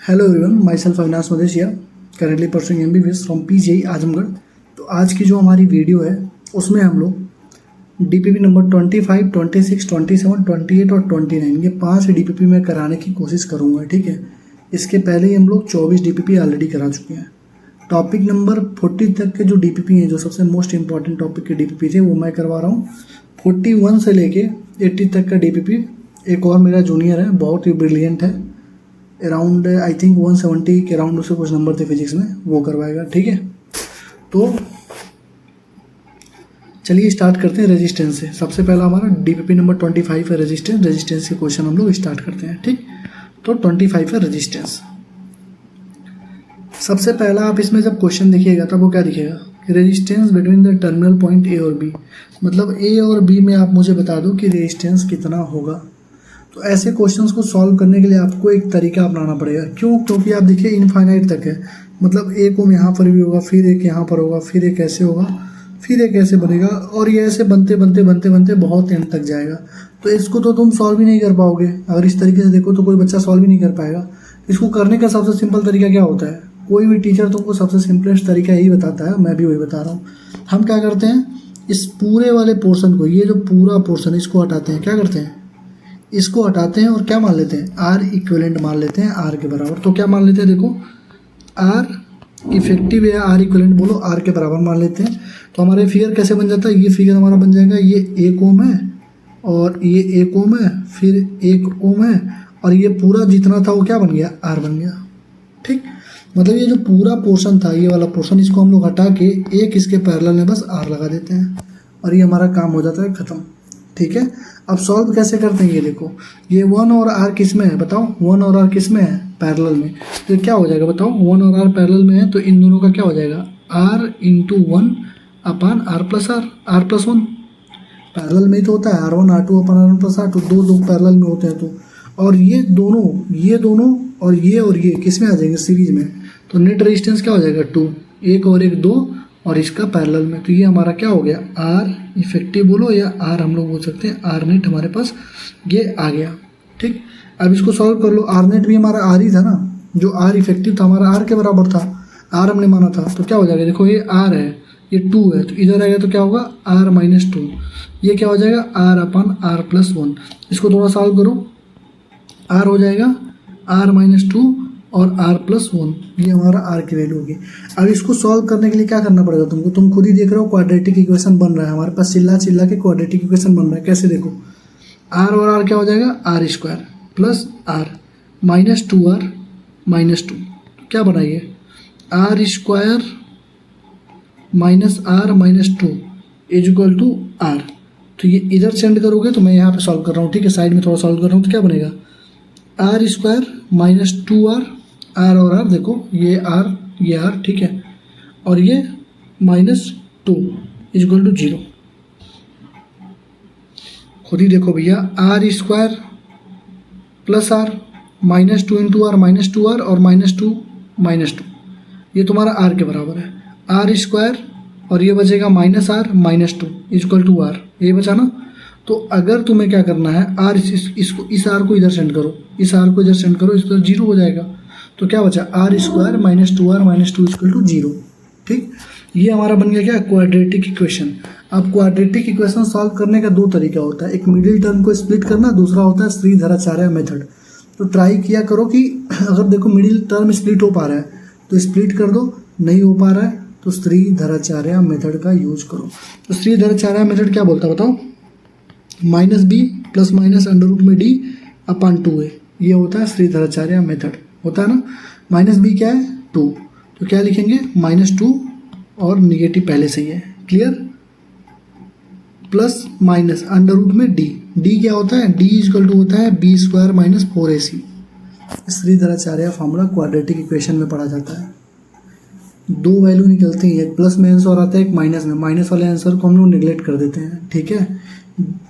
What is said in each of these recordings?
Hello everyone, my self Avinash Madeshia, currently pursuing MBBS from PGI Azamgarh. तो आज की जो हमारी वीडियो है उसमें हम लोग DPP नंबर 25, 26, 27, 28 और 29 ये 5 DPP में कराने की कोशिश करूँगा। ठीक है, इसके पहले ही हम लोग 24 DPP ऑलरेडी करा चुके हैं। टॉपिक नंबर 40 तक के जो DPP हैं, जो सबसे मोस्ट इंपॉर्टेंट टॉपिक के DPP थे, वो मैं करवा रहा हूँ। 41 से लेके 80 तक का DPP एक और मेरा जूनियर है, बहुत ही ब्रिलियंट है, अराउंड आई थिंक 170 के अराउंड उसके कुछ नंबर थे फिजिक्स में, वो करवाएगा। ठीक है, तो चलिए स्टार्ट करते हैं रेजिस्टेंस से। सबसे पहला हमारा DPP नंबर 25 है रेजिस्टेंस के क्वेश्चन हम लोग स्टार्ट करते हैं। ठीक, तो 25 है रेजिस्टेंस। सबसे पहला आप इसमें जब क्वेश्चन देखिएगा तब वो क्या दिखेगा, resistance between the terminal point A और B, मतलब A और B में आप मुझे बता दो कि रेजिस्टेंस कितना होगा। तो ऐसे क्वेश्चंस को सॉल्व करने के लिए आपको एक तरीका अपनाना पड़ेगा। क्यों? क्योंकि आप देखिए इनफाइनाइट तक है, मतलब एक ओम यहाँ पर भी होगा, फिर एक यहाँ पर होगा, फिर एक ऐसे होगा, फिर एक ऐसे बनेगा, और ये ऐसे बनते बनते बनते बनते बहुत एंड तक जाएगा। तो इसको तो तुम सॉल्व ही नहीं कर पाओगे। अगर इस तरीके से देखो तो कोई बच्चा सॉल्व ही नहीं कर पाएगा। इसको करने का सबसे सिंपल तरीका क्या होता है, कोई भी टीचर तुमको सबसे सिंपलेस्ट तरीका यही बताता है, मैं भी वही बता रहा हूँ। हम क्या करते हैं, इस पूरे वाले पोर्शन को, ये जो पूरा पोर्शन, इसको हटाते हैं। क्या करते हैं, इसको हटाते हैं और क्या मान लेते हैं, R इक्विवेलेंट मान लेते हैं, R के बराबर। तो क्या मान लेते हैं, देखो R इफेक्टिव या R इक्विवेलेंट बोलो, R के बराबर मान लेते हैं। तो हमारे फिगर कैसे बन जाता है, ये फिगर हमारा बन जाएगा, ये 1 ओम है और ये 1 ओम है, फिर 1 ओम है, और ये पूरा जितना था वो क्या बन गया, R बन गया। ठीक, मतलब ये जो पूरा पोर्शन था, ये वाला पोर्शन, इसको हम लोग हटा के एक इसके पैरेलल में बस R लगा देते हैं और ये हमारा काम हो जाता है खत्म। ठीक है, अब सॉल्व कैसे करते हैं, ये देखो, ये 1 और R किस में है बताओ, 1 और R किस में है, पैरेलल में। तो क्या हो जाएगा बताओ, 1 और R पैरेलल में है, तो इन दोनों का क्या हो जाएगा, R इंटू 1 अपान R प्लस R+1। पैरेलल में ही तो होता है R1 R2 अपान R1 प्लस R2, दो लोग पैरेलल में होते हैं तो। और ये दोनों और ये किस में आ जाएंगे, सीरीज में। तो नेट रेजिस्टेंस क्या हो जाएगा, 2, एक और एक 2, और इसका पैरेलल में। तो ये हमारा क्या हो गया, R इफेक्टिव बोलो या R हम लोग बोल सकते हैं, R नेट हमारे पास ये आ गया। ठीक, अब इसको सॉल्व कर लो। R नेट भी हमारा R ही था ना, जो R इफेक्टिव था हमारा R के बराबर था, R हमने माना था। तो क्या हो जाएगा, देखो ये R है, ये 2 है, तो इधर आएगा तो क्या होगा, R-2। ये क्या हो जाएगा, R अपान R+1। इसको थोड़ा सॉल्व करो, R हो जाएगा R-2 और R+1, ये हमारा R की वैल्यू होगी। अब इसको सॉल्व करने के लिए क्या करना पड़ेगा तुमको, तुम खुद ही देख रहे हो क्वाड्रेटिक इक्वेशन बन रहा है हमारे पास, चिल्ला के क्वाड्रेटिक इक्वेशन बन रहा है। कैसे देखो, R और R क्या हो जाएगा, R² plus R minus 2R minus 2, क्या बनाइए, R² minus R minus 2 is equal to R। तो ये इधर सेंड करोगे तो मैं यहाँ पे सॉल्व कर रहा हूँ। ठीक है, साइड में थोड़ा सॉल्व कर रहा हूँ, तो क्या बनेगा, R² माइनस 2R, R और R देखो, ये R ये R, ठीक है, और ये -2 इक्वल टू 0। खुद ही देखो भैया, R² plus R -2 into R minus 2R और -2 ये तुम्हारा R के बराबर है, R² और ये बचेगा -R -2 इक्वल टू R, ये बचा ना। तो अगर तुम्हें क्या करना है, R इस R को इधर सेंड करो, इस R को इधर सेंड करो, इस पर 0 हो जाएगा। तो क्या बचा, R² minus 2R minus 2 equal to 0। ठीक, ये हमारा बन गया क्या, क्वाड्रेटिक इक्वेशन। अब क्वाड्रेटिक इक्वेशन सॉल्व करने का दो तरीका होता है, एक मिडिल टर्म को स्प्लिट करना, दूसरा होता है श्रीधराचार्य मेथड। तो ट्राई किया करो कि अगर देखो मिडिल टर्म स्प्लिट हो पा रहा है तो स्प्लिट कर दो, नहीं हो पा रहा है तो श्रीधराचार्य मेथड का यूज करो। तो श्रीधराचार्य मेथड क्या बोलता है बताओ, -b प्लस माइनस √d अपान 2a, ये होता है श्रीधराचार्य मेथड, होता है ना। -b क्या है, 2, तो क्या लिखेंगे, -2 और निगेटिव पहले से ही है, क्लियर, प्लस माइनस √d क्या होता है, d इक्वल टू होता है b² minus 4ac। Shridharacharya formula quadratic equation में पढ़ा जाता है। दो वैल्यू निकलती हैं, एक प्लस में आंसर आता है, एक माइनस में। माइनस वाले आंसर को हम लोग निगलेक्ट कर देते हैं। ठीक है,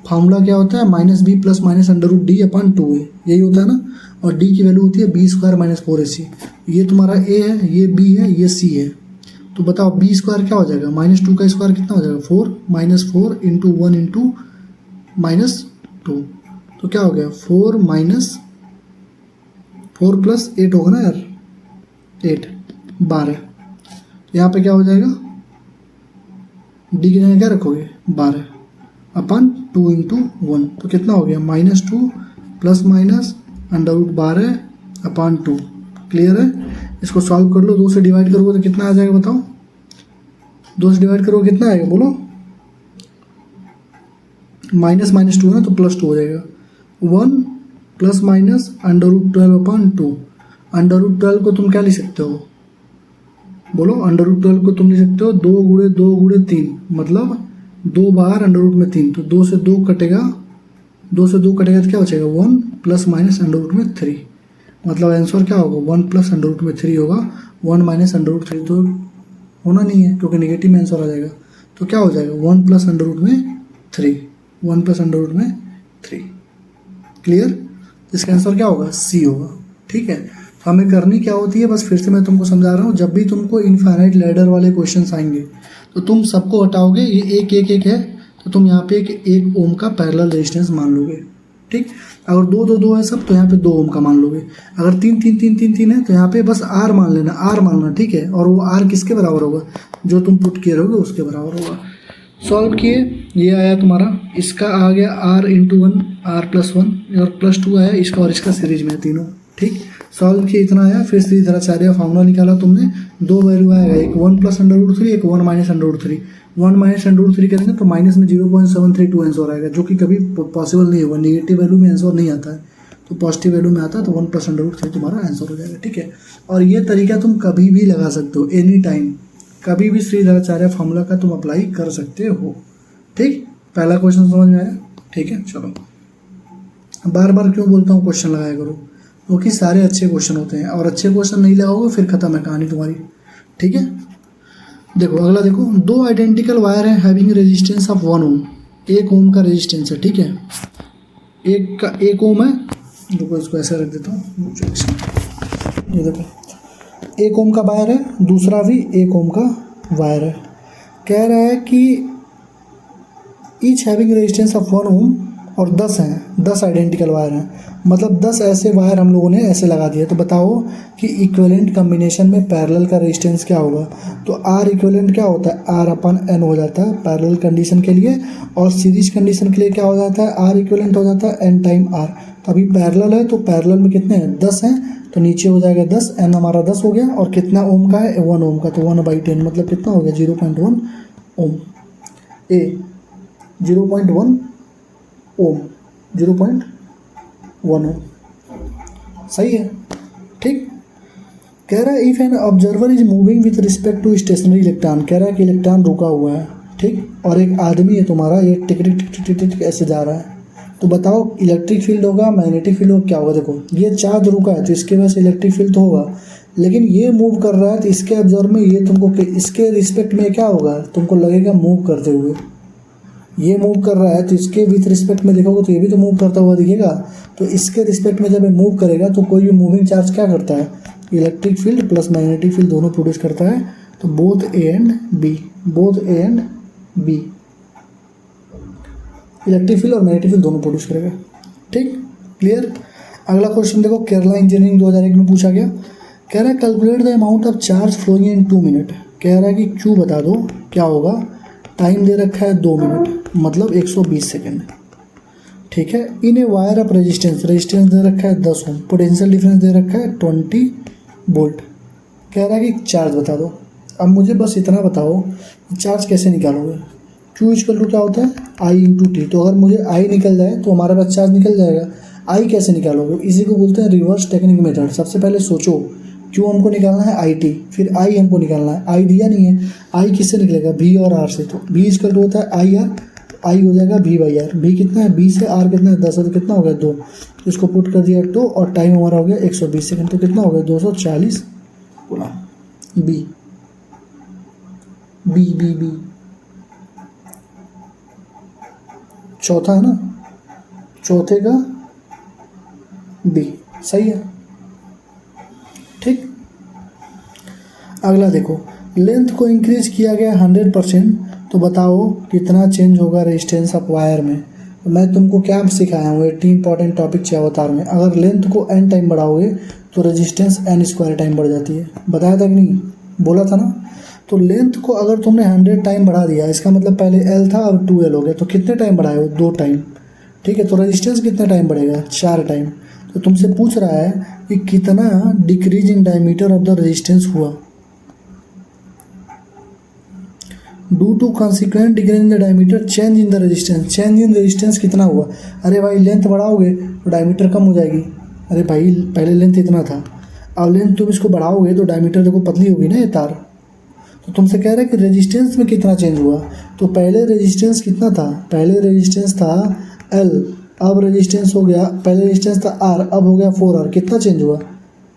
फार्मूला क्या होता है, -b प्लस माइनस √d अपान 2a, यही होता है ना। और d की वैल्यू होती है b² माइनस 4ac। ये तुम्हारा a है, ये b है, ये c है। तो बताओ b² क्या हो जाएगा, -2 का स्क्वायर कितना हो जाएगा, 4 -4 इंटू 1 इंटू -2, तो क्या हो गया, 4 माइनस 4 + 8 होगा ना यार, 8 12। यहाँ पे क्या हो जाएगा, डी की जगह क्या रखोगे 12 अपन 2 × 1, तो कितना हो गया -2 ± √12/2। क्लियर है। इसको सॉल्व कर लो, 2 से डिवाइड करोगे तो कितना आ जाएगा बताओ, 2 से डिवाइड करोगे कितना आएगा बोलो, माइनस माइनस 2 है ना तो +2 हो जाएगा। 1 ± √12/2। √12 को तुम क्या लिख सकते हो बोलो, √12 को तुम लिख सकते हो 2 × 2 × 3, मतलब 2 बार √3, तो 2 से 2 कटेगा, 2 से 2 कटेगा तो क्या बचेगा 1 ± √3। मतलब आंसर क्या होगा 1 + √3 होगा। 1 - √3 तो होना नहीं है क्योंकि नेगेटिव में आंसर आ जाएगा, तो क्या हो जाएगा 1 + √3, 1 + √3। क्लियर। इसका आंसर क्या होगा सी होगा। ठीक है, तो हमें करनी क्या होती है, बस फिर से मैं तुमको समझा रहा हूँ, जब भी तुमको इनफाइनाइट लैडर वाले क्वेश्चंस आएंगे तो तुम सबको हटाओगे, ये 1 1 1 है तो तुम यहाँ पे 1 ओम का पैरेलल रेजिस्टेंस मान लोगे। ठीक, अगर 2 2 2 है सब तो यहाँ पे 2 ओम का मान लोगे। अगर 3 3 3 3 3 है तो यहाँ पे बस आर मान लेना, आर मानना। ठीक है, और वो आर किसके बराबर होगा, जो तुम पुट किए रहोगे उसके बराबर होगा। सॉल्व किए, ये आया तुम्हारा, इसका आ गया r × 1 r + 1 और +2 आया इसका, और इसका सीरीज में तीनों। ठीक, सॉल्व किए इतना आया, फिर श्रीधराचार्य फार्मूला निकाला तुमने, 2 वैल्यू आएगा, एक 1 + √3, एक 1 - √3। 1 - √3 करेंगे तो माइनस में 0.732 आंसर आएगा, जो कि कभी पॉसिबल नहीं होगा, नेगेटिव वैल्यू में आंसर नहीं आता है, तो पॉजिटिव वैल्यू में आता है, तो 1 + √3 तुम्हारा आंसर हो जाएगा। ठीक है, और ये तरीका तुम कभी भी लगा सकते हो, एनी टाइम, कभी भी श्रीधराचार्य फार्मूला का तुम अप्लाई कर सकते हो। ठीक, पहला क्वेश्चन समझ में आया। ठीक है, चलो, बार बार क्यों बोलता हूँ क्वेश्चन लगाया करो, क्योंकि सारे अच्छे क्वेश्चन होते हैं, और अच्छे क्वेश्चन नहीं लगाओगे फिर खत्म है कहानी तुम्हारी। ठीक है, देखो अगला देखो, 2 आइडेंटिकल वायर हैं हैविंग रेजिस्टेंस ऑफ 1 ओम, 1 ओम का रेजिस्टेंस है। ठीक है, एक का 1 ओम है, देखो इसको ऐसे रख देता हूँ, ये देखो 1 ओम का वायर है, दूसरा भी 1 ओम का वायर है। कह रहा है कि ईच हैविंग रेजिस्टेंस ऑफ 1 ओम, और 10 हैं, 10 आइडेंटिकल वायर हैं, मतलब 10 ऐसे वायर हम लोगों ने ऐसे लगा दिए। तो बताओ कि इक्विवेलेंट कम्बिनेशन में पैरेलल का रेजिस्टेंस क्या होगा। तो आर इक्विवेलेंट क्या होता है, R/N हो जाता है पैरेलल कंडीशन के लिए, और सीरीज कंडीशन के लिए क्या हो जाता है, आर इक्विवेलेंट हो जाता है N × R। तो अभी पैरेलल है तो पैरेलल में कितने हैं 10 हैं, तो नीचे हो जाएगा 10, N हमारा 10 हो गया, और कितना ओम का है 1 ओम का, तो 1/10 मतलब कितना हो गया 0.1 ओम। ए 0.1 ओम, 0.1 ओम, सही है। ठीक, कह रहा है if an observer is moving with respect to stationary electron, कह रहा है कि इलेक्ट्रॉन रुका हुआ है। ठीक, और एक आदमी है तुम्हारा, ये टिक टिक टिक टिक टिक ऐसे जा रहा है, तो बताओ इलेक्ट्रिक फील्ड होगा मैग्नेटिक फील्ड होगा, क्या होगा। देखो ये चार्ज रुका है तो इसके वजह से इलेक्ट्रिक फील्ड तो होगा, लेकिन ये मूव कर रहा है तो इसके ऑब्जर्वर में ये तुमको इसके रिस्पेक्ट में क्या होगा, तुमको लगेगा मूव करते हुए, ये मूव कर रहा है तो इसके विथ रिस्पेक्ट में देखोगे तो ये भी तो मूव करता हुआ दिखेगा। तो इसके रिस्पेक्ट में जब ये मूव करेगा तो कोई भी मूविंग चार्ज क्या करता है, electric field plus magnetic field दोनों प्रोड्यूस करता है। तो both A and B, both A and B, electric field और मैग्नेटिक फील्ड दोनों प्रोड्यूस करेगा। ठीक, क्लियर। अगला क्वेश्चन देखो, केरला इंजीनियरिंग 2001 में पूछा गया, कह रहा है calculate the amount of charge flowing in 2 minute. कह रहा है कि क्यू बता दो क्या होगा, टाइम दे रखा है 2 मिनट, मतलब 120 सेकेंड। ठीक है, इन ए वायर ऑफ रेजिस्टेंस, रेजिस्टेंस दे रखा है 10 ओम, पोटेंशियल डिफरेंस दे रखा है 20 वोल्ट। कह रहा है कि चार्ज बता दो। अब मुझे बस इतना बताओ चार्ज कैसे निकालोगे। Q = क्या होता है I × T, तो अगर मुझे I निकल जाए तो हमारे पास चार्ज निकल जाएगा। I कैसे निकालोगे, इसी को बोलते हैं रिवर्स टेक्निक मेथड। सबसे पहले सोचो Q हमको निकालना है IT, फिर I हमको निकालना है, I दिया नहीं है, I किससे निकलेगा V और R से, तो V = होता है IR, I हो जाएगा V/R। V कितना है 20 है, R कितना है 10 है, तो कितना हो गया 2, इसको पुट कर दिया 2, और टाइम हमारा हो गया 120 सेकेंड, तो कितना हो गया 240 बोला B B B B, चौथा है ना, चौथे का B, सही है। ठीक, अगला देखो, लेंथ को इंक्रीज किया गया 100%, तो बताओ कितना चेंज होगा रेजिस्टेंस ऑफ वायर में। तो मैं तुमको क्या सिखाया हूँ 18 इंपॉर्टेंट टॉपिक 6 अवतार में, अगर लेंथ को n टाइम बढ़ाओगे तो रेजिस्टेंस एन स्क्वायर टाइम बढ़ जाती है। बताया था कि नहीं, बोला था ना। तो लेंथ को अगर तुमने 100 टाइम बढ़ा दिया, इसका मतलब पहले एल था अब 2L हो गया, तो कितने टाइम बढ़ाए हो, 2 टाइम। ठीक है, तो रेजिस्टेंस कितने टाइम बढ़ेगा, 4 टाइम। तो तुमसे पूछ रहा है कि कितना decrease in diameter of the resistance हुआ। Due to consequent decrease in the diameter change in the resistance, change in resistance कितना हुआ। अरे भाई लेंथ बढ़ाओगे तो डायमीटर कम हो जाएगी। अरे भाई पहले लेंथ इतना था, अब लेंथ तुम इसको बढ़ाओगे तो डायमीटर देखो पतली होगी ना ये तार। तो तुमसे कह रहा है कि रेजिस्टेंस में कितना चेंज हुआ। तो पहले रेजिस्टेंस कितना था, पहले रेजिस्टेंस था L, अब रेजिस्टेंस हो गया, पहले रेजिस्टेंस था R, अब हो गया 4R। कितना चेंज हुआ,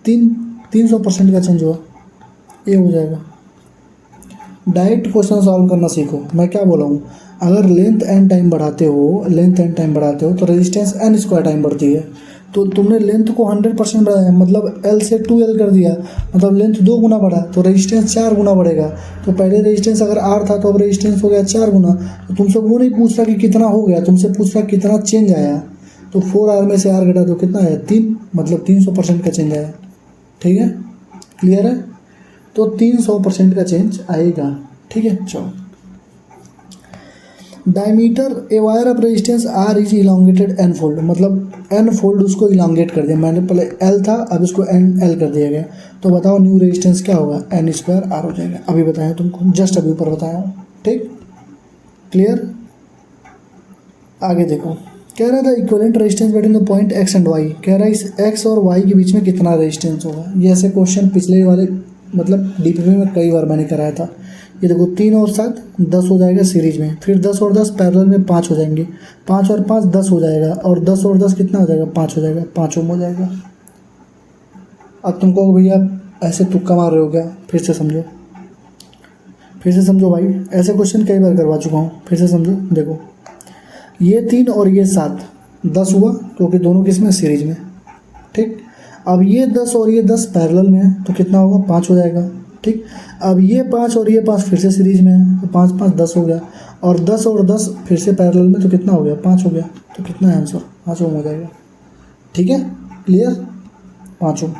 300% का चेंज हुआ। ये हो जाएगा। डायरेक्ट क्वेश्चन सॉल्व करना सीखो। मैं क्या बोला हूँ, अगर लेंथ एन टाइम बढ़ाते हो, लेंथ एन टाइम बढ़ाते हो तो रेजिस्टेंस एन स्क्वायर टाइम बढ़ती है। तो तुमने लेंथ को 100% बढ़ाया, मतलब L से 2L कर दिया, मतलब लेंथ 2 गुना बढ़ा, तो रेजिस्टेंस 4 गुना बढ़ेगा। तो पहले रेजिस्टेंस अगर R था तो अब रेजिस्टेंस हो गया 4 गुना। तो तुमसे वो नहीं पूछ रहा कि कितना हो गया, तुमसे पूछ रहा कितना चेंज आया। तो 4R में से R घटा दो, कितना आया, 3, मतलब 300% का चेंज आया। ठीक है, क्लियर है। तो 300% का चेंज आएगा। ठीक है, चलो। Diameter a wire of resistance R is elongated n fold, मतलब एन फोल्ड उसको इलांगेट कर दिया मैंने। पहले एल था अब इसको एन एल कर दिया गया। तो बताओ न्यू रेजिस्टेंस क्या होगा, एन स्क्वायर आर हो जाएगा। अभी बताया तुमको, जस्ट अभी ऊपर बताया हूँ। ठीक, क्लियर। आगे देखो, कह रहा था equivalent resistance between the point X and Y. कह रहा है इस एक्स और वाई के बीच में कितना रेजिस्टेंस होगा। ये ऐसे क्वेश्चन पिछले वाले मतलब डीपीपी में कई बार मैंने कराया था। ये देखो 3 और 7 10 हो जाएगा सीरीज में, फिर 10 और 10 पैरेलल में 5 हो जाएंगे, 5 और 5 10 हो जाएगा, और 10 और 10 कितना हो जाएगा, 5 हो जाएगा, 5 ओम हो जाएगा। अब तुमको भैया ऐसे तुक्का मार रहे हो क्या, फिर से समझो, फिर से समझो भाई, ऐसे क्वेश्चन कई बार करवा चुका हूँ, फिर से समझो। देखो ये 3 और ये 7 10 हुआ, क्योंकि दोनों किसमें, सीरीज में। ठीक, अब ये 10 और ये 10 पैरेलल में है तो कितना होगा, 5 हो जाएगा। ठीक, अब ये 5 और ये 5 फिर से सीरीज में है तो 5 5 10 हो गया, और 10 और 10 फिर से पैरेलल में तो कितना हो गया, 5 हो गया। तो कितना है आंसर, 5 ओम हो जाएगा। ठीक है, क्लियर, 5 ओम।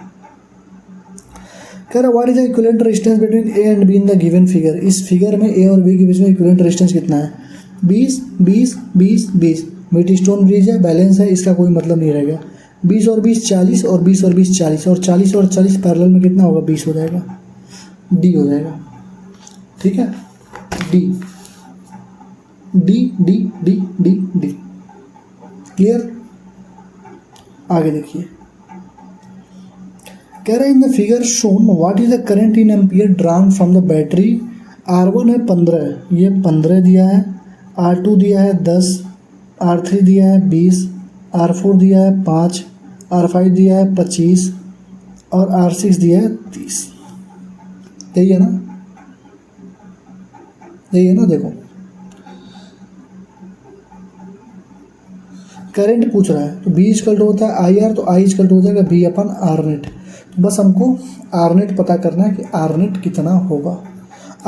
कह रहा what is the equivalent resistance between A and be in the given figure. इस फिगर में ए और बी के बीच में इक्विवेलेंट रेजिस्टेंस कितना है, 20 20 20 20। मिड स्टोन ब्रिज है, बैलेंस है, इसका कोई मतलब नहीं रहेगा। 20 और 20 40, और 20 और 20 40, और 40 और 40 पैरेलल में कितना होगा, 20 हो जाएगा। डी हो जाएगा। ठीक है, D D D D D D. Clear. आगे देखिए, कह रहा है in the figure shown what is the current in ampere drawn from the battery. R1 है 15, ये 15 दिया है, R2 दिया है 10, R3 दिया है 20, R4 दिया है 5, R5 दिया है 25, और R6 दिया है 30। यही है ना, यही है ना। देखो करंट पूछ रहा है, तो B इक्वल टू होता है IR, तो I इक्वल टू हो जाएगा V अपन R नेट। तो बस हमको R नेट पता करना है कि R नेट कितना होगा।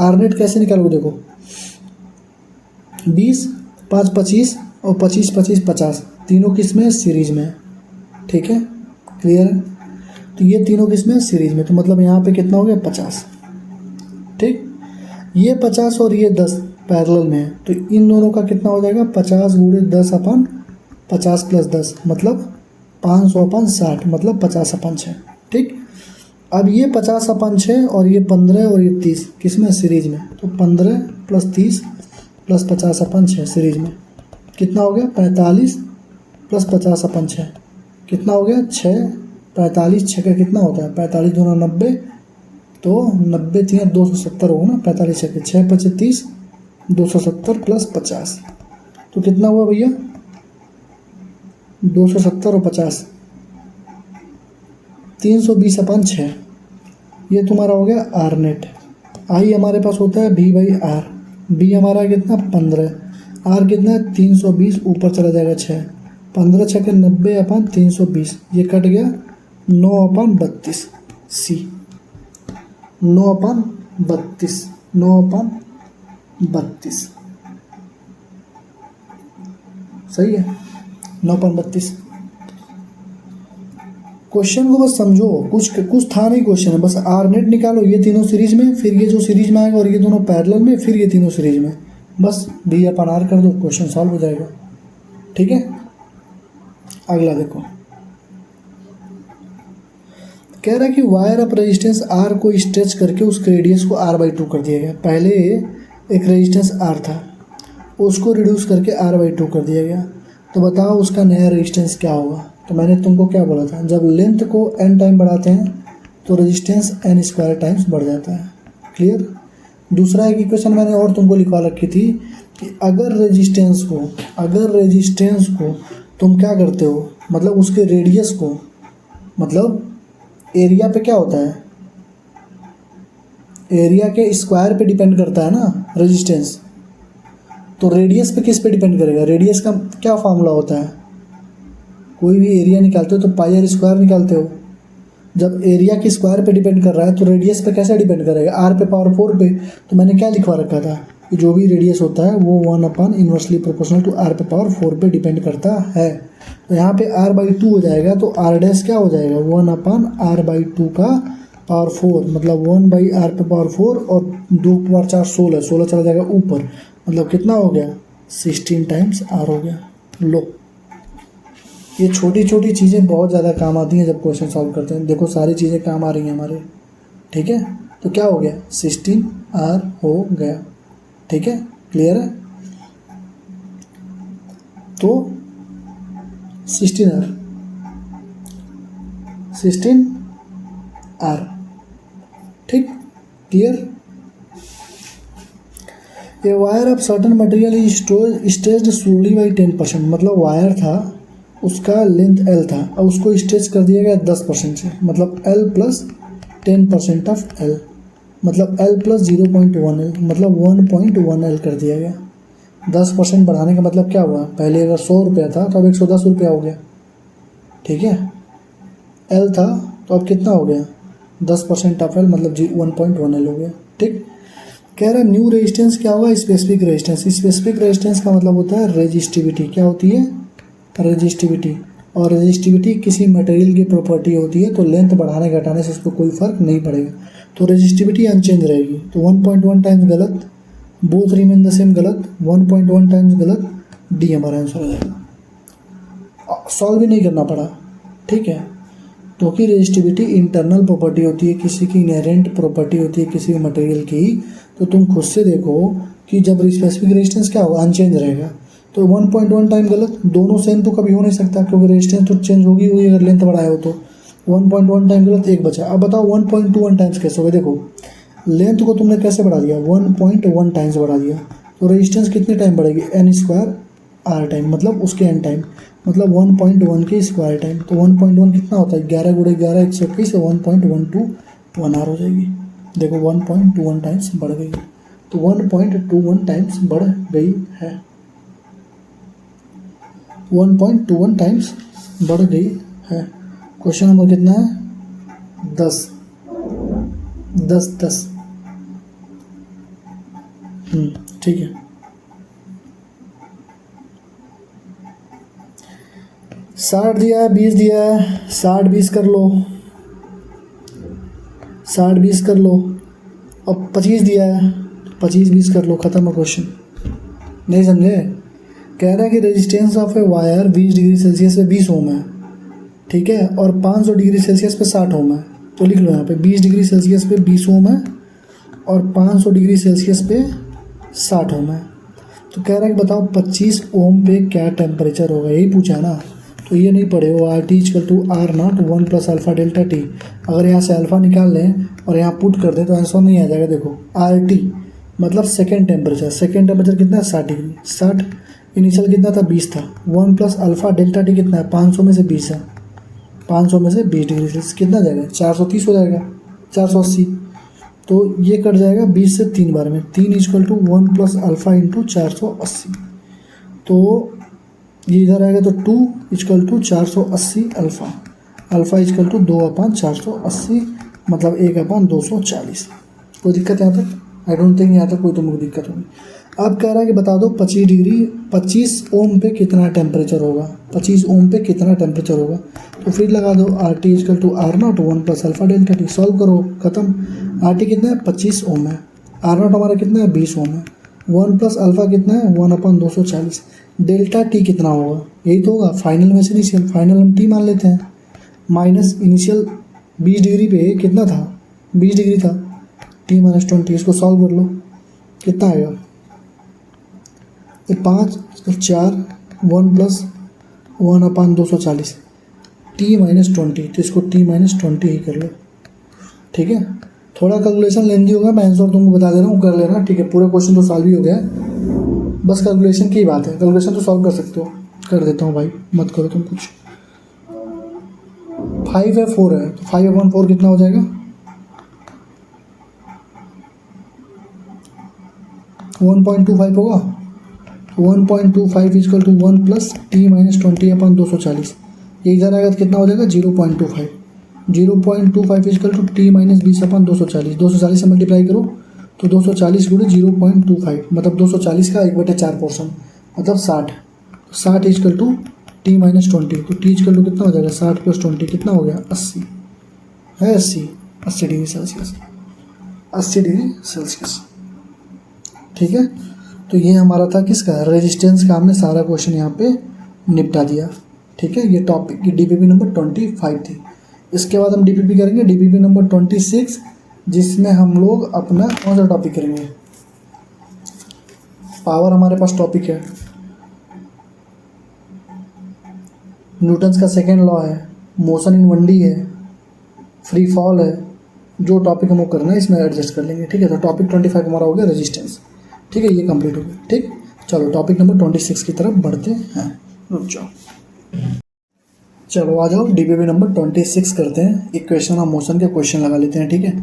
R नेट कैसे निकालोगे, देखो 20 5 25 और 25 25 50, तीनों किस में, सीरीज में। ठीक है, क्लियर है। तो ये तीनों किस में, सीरीज में, तो मतलब यहाँ पे कितना हो गया, 50। ठीक, ये 50 और ये 10 पैरेलल में है, तो इन दोनों का कितना हो जाएगा, 50 गुणे 10 अपन 50 प्लस 10, मतलब 500 अपन 60, मतलब 50 अपन 6। ठीक, अब ये 50 अपन 6 और ये 15 और ये 30 किस में, सीरीज में। तो 15 प्लस 30 प्लस 50 अपन 6 सीरीज में कितना हो गया, 45 प्लस 50 अपन 6 कितना हो गया, 6। 45 6 का कितना होता है, 45 दूना 90, तो 90 3 270 होगा ना, 45 6 6 5 30, 270 प्लस 50, तो कितना हुआ भैया, 270 और 50 320 अपन 6। ये तुम्हारा हो गया आर नेट। आई हमारे पास होता है B बाई आर, बी हमारा कितना 15, आर कितना है 320, ऊपर चला जाएगा 6, 15 6 के 90 अपन 320, ये कट गया 9 अपन 32, सी 9 अपन 32, 9 अपन 32, सही है, 9 अपन 32। क्वेश्चन को बस समझो, कुछ था नहीं क्वेश्चन है, बस आर नेट निकालो ये तीनों सीरीज में, फिर ये जो सीरीज में आएगा और ये दोनों पैरेलल में, फिर ये तीनों सीरीज में, बस बी अपन आर कर दो, क्वेश्चन सॉल्व हो जाएगा। ठीक है, अगला देखो, कह रहा है कि वायर ऑफ रेजिस्टेंस आर को स्ट्रेच करके उसके रेडियस को r/2 कर दिया गया। पहले एक रेजिस्टेंस आर था, उसको रिड्यूस करके r/2 कर दिया गया, तो बताओ उसका नया रेजिस्टेंस क्या होगा। तो मैंने तुमको क्या बोला था, जब लेंथ को n टाइम बढ़ाते हैं तो रेजिस्टेंस n² टाइम्स बढ़ जाता है। क्लियर। दूसरा एक इक्वेशन मैंने और तुमको लिखवा रखी थी कि अगर रेजिस्टेंस को तुम क्या करते हो, मतलब उसके रेडियस को, मतलब एरिया पे क्या होता है, एरिया के स्क्वायर पे डिपेंड करता है ना रेजिस्टेंस, तो रेडियस पे किस पे डिपेंड करेगा, रेडियस का क्या फार्मूला होता है, कोई भी एरिया निकालते हो तो πr² निकालते हो। जब एरिया के स्क्वायर पे डिपेंड कर रहा है तो रेडियस पे कैसे डिपेंड करेगा, r पे पावर 4 पे। तो मैंने क्या लिखवा रखा था कि जो भी रेडियस होता है वो 1 इनवर्सली प्रोपोर्शनल टू r पे पावर 4 पे डिपेंड करता है। तो यहाँ पे r/2 हो जाएगा, तो r' क्या हो जाएगा, 1/r/2 का पावर 4, मतलब 1/r पे पावर 4 और 2 पे पावर 4 16 चला जाएगा ऊपर, मतलब कितना हो गया 16 टाइम्स r हो गया। लो, ये छोटी छोटी चीज़ें बहुत ज़्यादा काम आती हैं जब क्वेश्चन सॉल्व करते हैं। देखो सारी चीज़ें काम आ रही हैं हमारे। ठीक है, तो क्या हो गया 16r हो गया। ठीक है, क्लियर है। तो 16r ठीक, clear. A wire of certain material is stretched slowly by 10%, मतलब वायर था उसका लेंथ L था और उसको स्ट्रेच कर दिया गया 10% से, मतलब L प्लस 10% ऑफ L, मतलब L प्लस 0.1L, मतलब 1.1L कर दिया गया। 10% बढ़ाने का मतलब क्या हुआ, पहले अगर 100 रुपया था तो अब 110 रुपया हो गया। ठीक है, L था तो अब कितना हो गया 10% ऑफ L, मतलब 1.1L हो गया। ठीक, कह रहा है न्यू रेजिस्टेंस क्या होगा, स्पेसिफिक रेजिस्टेंस। स्पेसिफिक रेजिस्टेंस का मतलब होता है रेजिस्टिविटी। क्या होती है, रेजिस्टिविटी। और रेजिस्टिविटी किसी मटेरियल की प्रॉपर्टी होती है, तो लेंथ बढ़ाने घटाने से इस पर कोई फर्क नहीं पड़ेगा, तो रेजिस्टिविटी अनचेंज रहेगी। तो 1.1 टाइम्स गलत, बोथ रिमेन द सेम गलत, 1.1 टाइम्स गलत, डी हमारा आंसर हो जाएगा। सॉल्व भी नहीं करना पड़ा। ठीक है, क्योंकि रेजिस्टिविटी इंटरनल प्रॉपर्टी होती है, किसी की इनहेरेंट प्रॉपर्टी होती है किसी मटेरियल की। तो तुम खुद से देखो कि जब स्पेसिफिक रेजिस्टेंस क्या होगा, अनचेंज रहेगा। तो 1.1 टाइम गलत, दोनों सेम तो कभी हो नहीं सकता क्योंकि रेजिस्टेंस तो चेंज होगी अगर लेंथ बढ़ाया हो तो। 1.1 टाइम गलत, एक बचा। अब बताओ 1.21 टाइम्स कैसे होगा। देखो लेंथ को तुमने कैसे बढ़ा दिया, 1.1 टाइम्स बढ़ा दिया, तो रेजिस्टेंस कितने टाइम बढ़ेगी, n² r टाइम, मतलब उसके n टाइम, मतलब 1.1 के स्क्वायर टाइम। तो 1.1 कितना होता है, 11 × 11 121 से 1.121 r हो जाएगी। देखो 1.21 टाइम्स बढ़ गई, तो 1.21 टाइम्स बढ़ गई है, 1.21 टाइम्स बढ़ गई है। क्वेश्चन नंबर कितना है, 10। ठीक है, 60 दिया है, 20 दिया है, 60-20 कर लो, 60-20 कर लो। अब 25 दिया है, 25-20 कर लो, ख़त्म है क्वेश्चन। नहीं समझे, कह रहा है कि resistance of a wire 20 degree Celsius पे 20 ओम है। ठीक है, और 500 डिग्री सेल्सियस पे 60 ओम है। तो लिख लो यहाँ पे 20 डिग्री सेल्सियस पे 20 ओम है और 500 डिग्री सेल्सियस पे 60 ओम है। तो कह रहा है कि बताओ 25 ओम पे क्या टेम्परेचर होगा, यही पूछा है ना। तो ये नहीं पढ़े हो, RT = R0 1 + alpha delta T. अगर यहाँ से अल्फ़ा निकाल लें और यहाँ पुट कर दें तो आंसर नहीं आ जाएगा। देखो RT मतलब सेकेंड टेम्परेचर कितना है 60 डिग्री, 60 इनिशियल कितना था 20 था, 1 + अल्फ़ा डेल्टा टी कितना है 500 में से 20 है, 500 में से 20 डिग्री सेल्सियस कितना जाएगा 430 हो जाएगा, 480। तो ये कट जाएगा 20 से 3 बार में, 3 = 1 + अल्फ़ा × 480। तो ये इधर आएगा तो 2 = 480 अल्फ़ा, अल्फ़ा = 2/480, मतलब 1/240। कोई दिक्कत यहाँ तक, आई डोंट थिंक यहाँ तक कोई तुमको दिक्कत होगी। अब कह रहा है कि बता दो 25 ओम पे कितना टेम्परेचर होगा, 25 ओम पे कितना टेम्परेचर होगा। तो फिर लगा दो R T equal to R naught 1 plus alpha delta T, solve करो, खत्म। आर टी कितना है 25 ओम है, आर नॉट हमारा कितना है 20 ओम है, 1 प्लस अल्फा कितना है 1/240, डेल्टा टी कितना होगा, यही तो होगा फाइनल में से इनिशियल, फाइनल हम टी मान लेते हैं, माइनस इनिशियल 20 डिग्री पे कितना था 20 डिग्री था, टी माइनस 20, इसको सॉल्व कर लो कितना आएगा, ये 5 और 4 1 प्लस 1/240 टी माइनस 20, तो इसको टी माइनस 20 ही कर लो, ठीक है। थोड़ा कैलकुलेशन लेंदी होगा, मैं आंसर तुमको बता दे रहा हूँ, कर लेना, ठीक है। पूरे क्वेश्चन तो सॉल्व ही हो गया है, बस कैलकुलेशन की बात है, कैलकुलेशन तो सॉल्व कर सकते हो, कर देता हूँ भाई, मत करो तुम कुछ। 5 है 4 है, तो 5/4 कितना हो जाएगा 1.25 होगा, 1.25 equal to 1 plus T minus 20/240, ये इधर आएगा तो कितना हो जाएगा 0.25, 0.25 इजकल टू टी माइनस 20/240, 240 से मल्टीप्लाई करो तो 240 गुणे 0.25 मतलब 240 का 1/4 पोर्शन मतलब 60 इजकल टू टी माइनस 20, तो टी इजकल टू कितना हो जाएगा 60 प्लस 20 कितना हो गया 80 है, 80 डिग्री सेल्सियस, 80 डिग्री सेल्सियस, ठीक है। तो ये हमारा था किसका रेजिस्टेंस का, हमने सारा क्वेश्चन यहाँ पे निपटा दिया, ठीक है। ये टॉपिक की डीपीपी नंबर 25 थी। इसके बाद हम डीपीपी करेंगे डीपीपी नंबर 26, जिसमें हम लोग अपना कौन सा टॉपिक करेंगे, पावर हमारे पास टॉपिक है, न्यूटन्स का सेकेंड लॉ है, मोशन इन 1D है, फ्री फॉल है, जो टॉपिक हमको करना है इसमें एडजस्ट कर लेंगे, ठीक है। तो टॉपिक 25 हमारा हो गया रेजिस्टेंस, ठीक है, ये कंप्लीट हो गया, ठीक। चलो टॉपिक नंबर 26 की तरफ बढ़ते हैं, रुक जाओ, चलो आ जाओ डीपीपी नंबर 26 करते हैं, इक्वेशन ऑफ मोशन के क्वेश्चन लगा लेते हैं, ठीक है।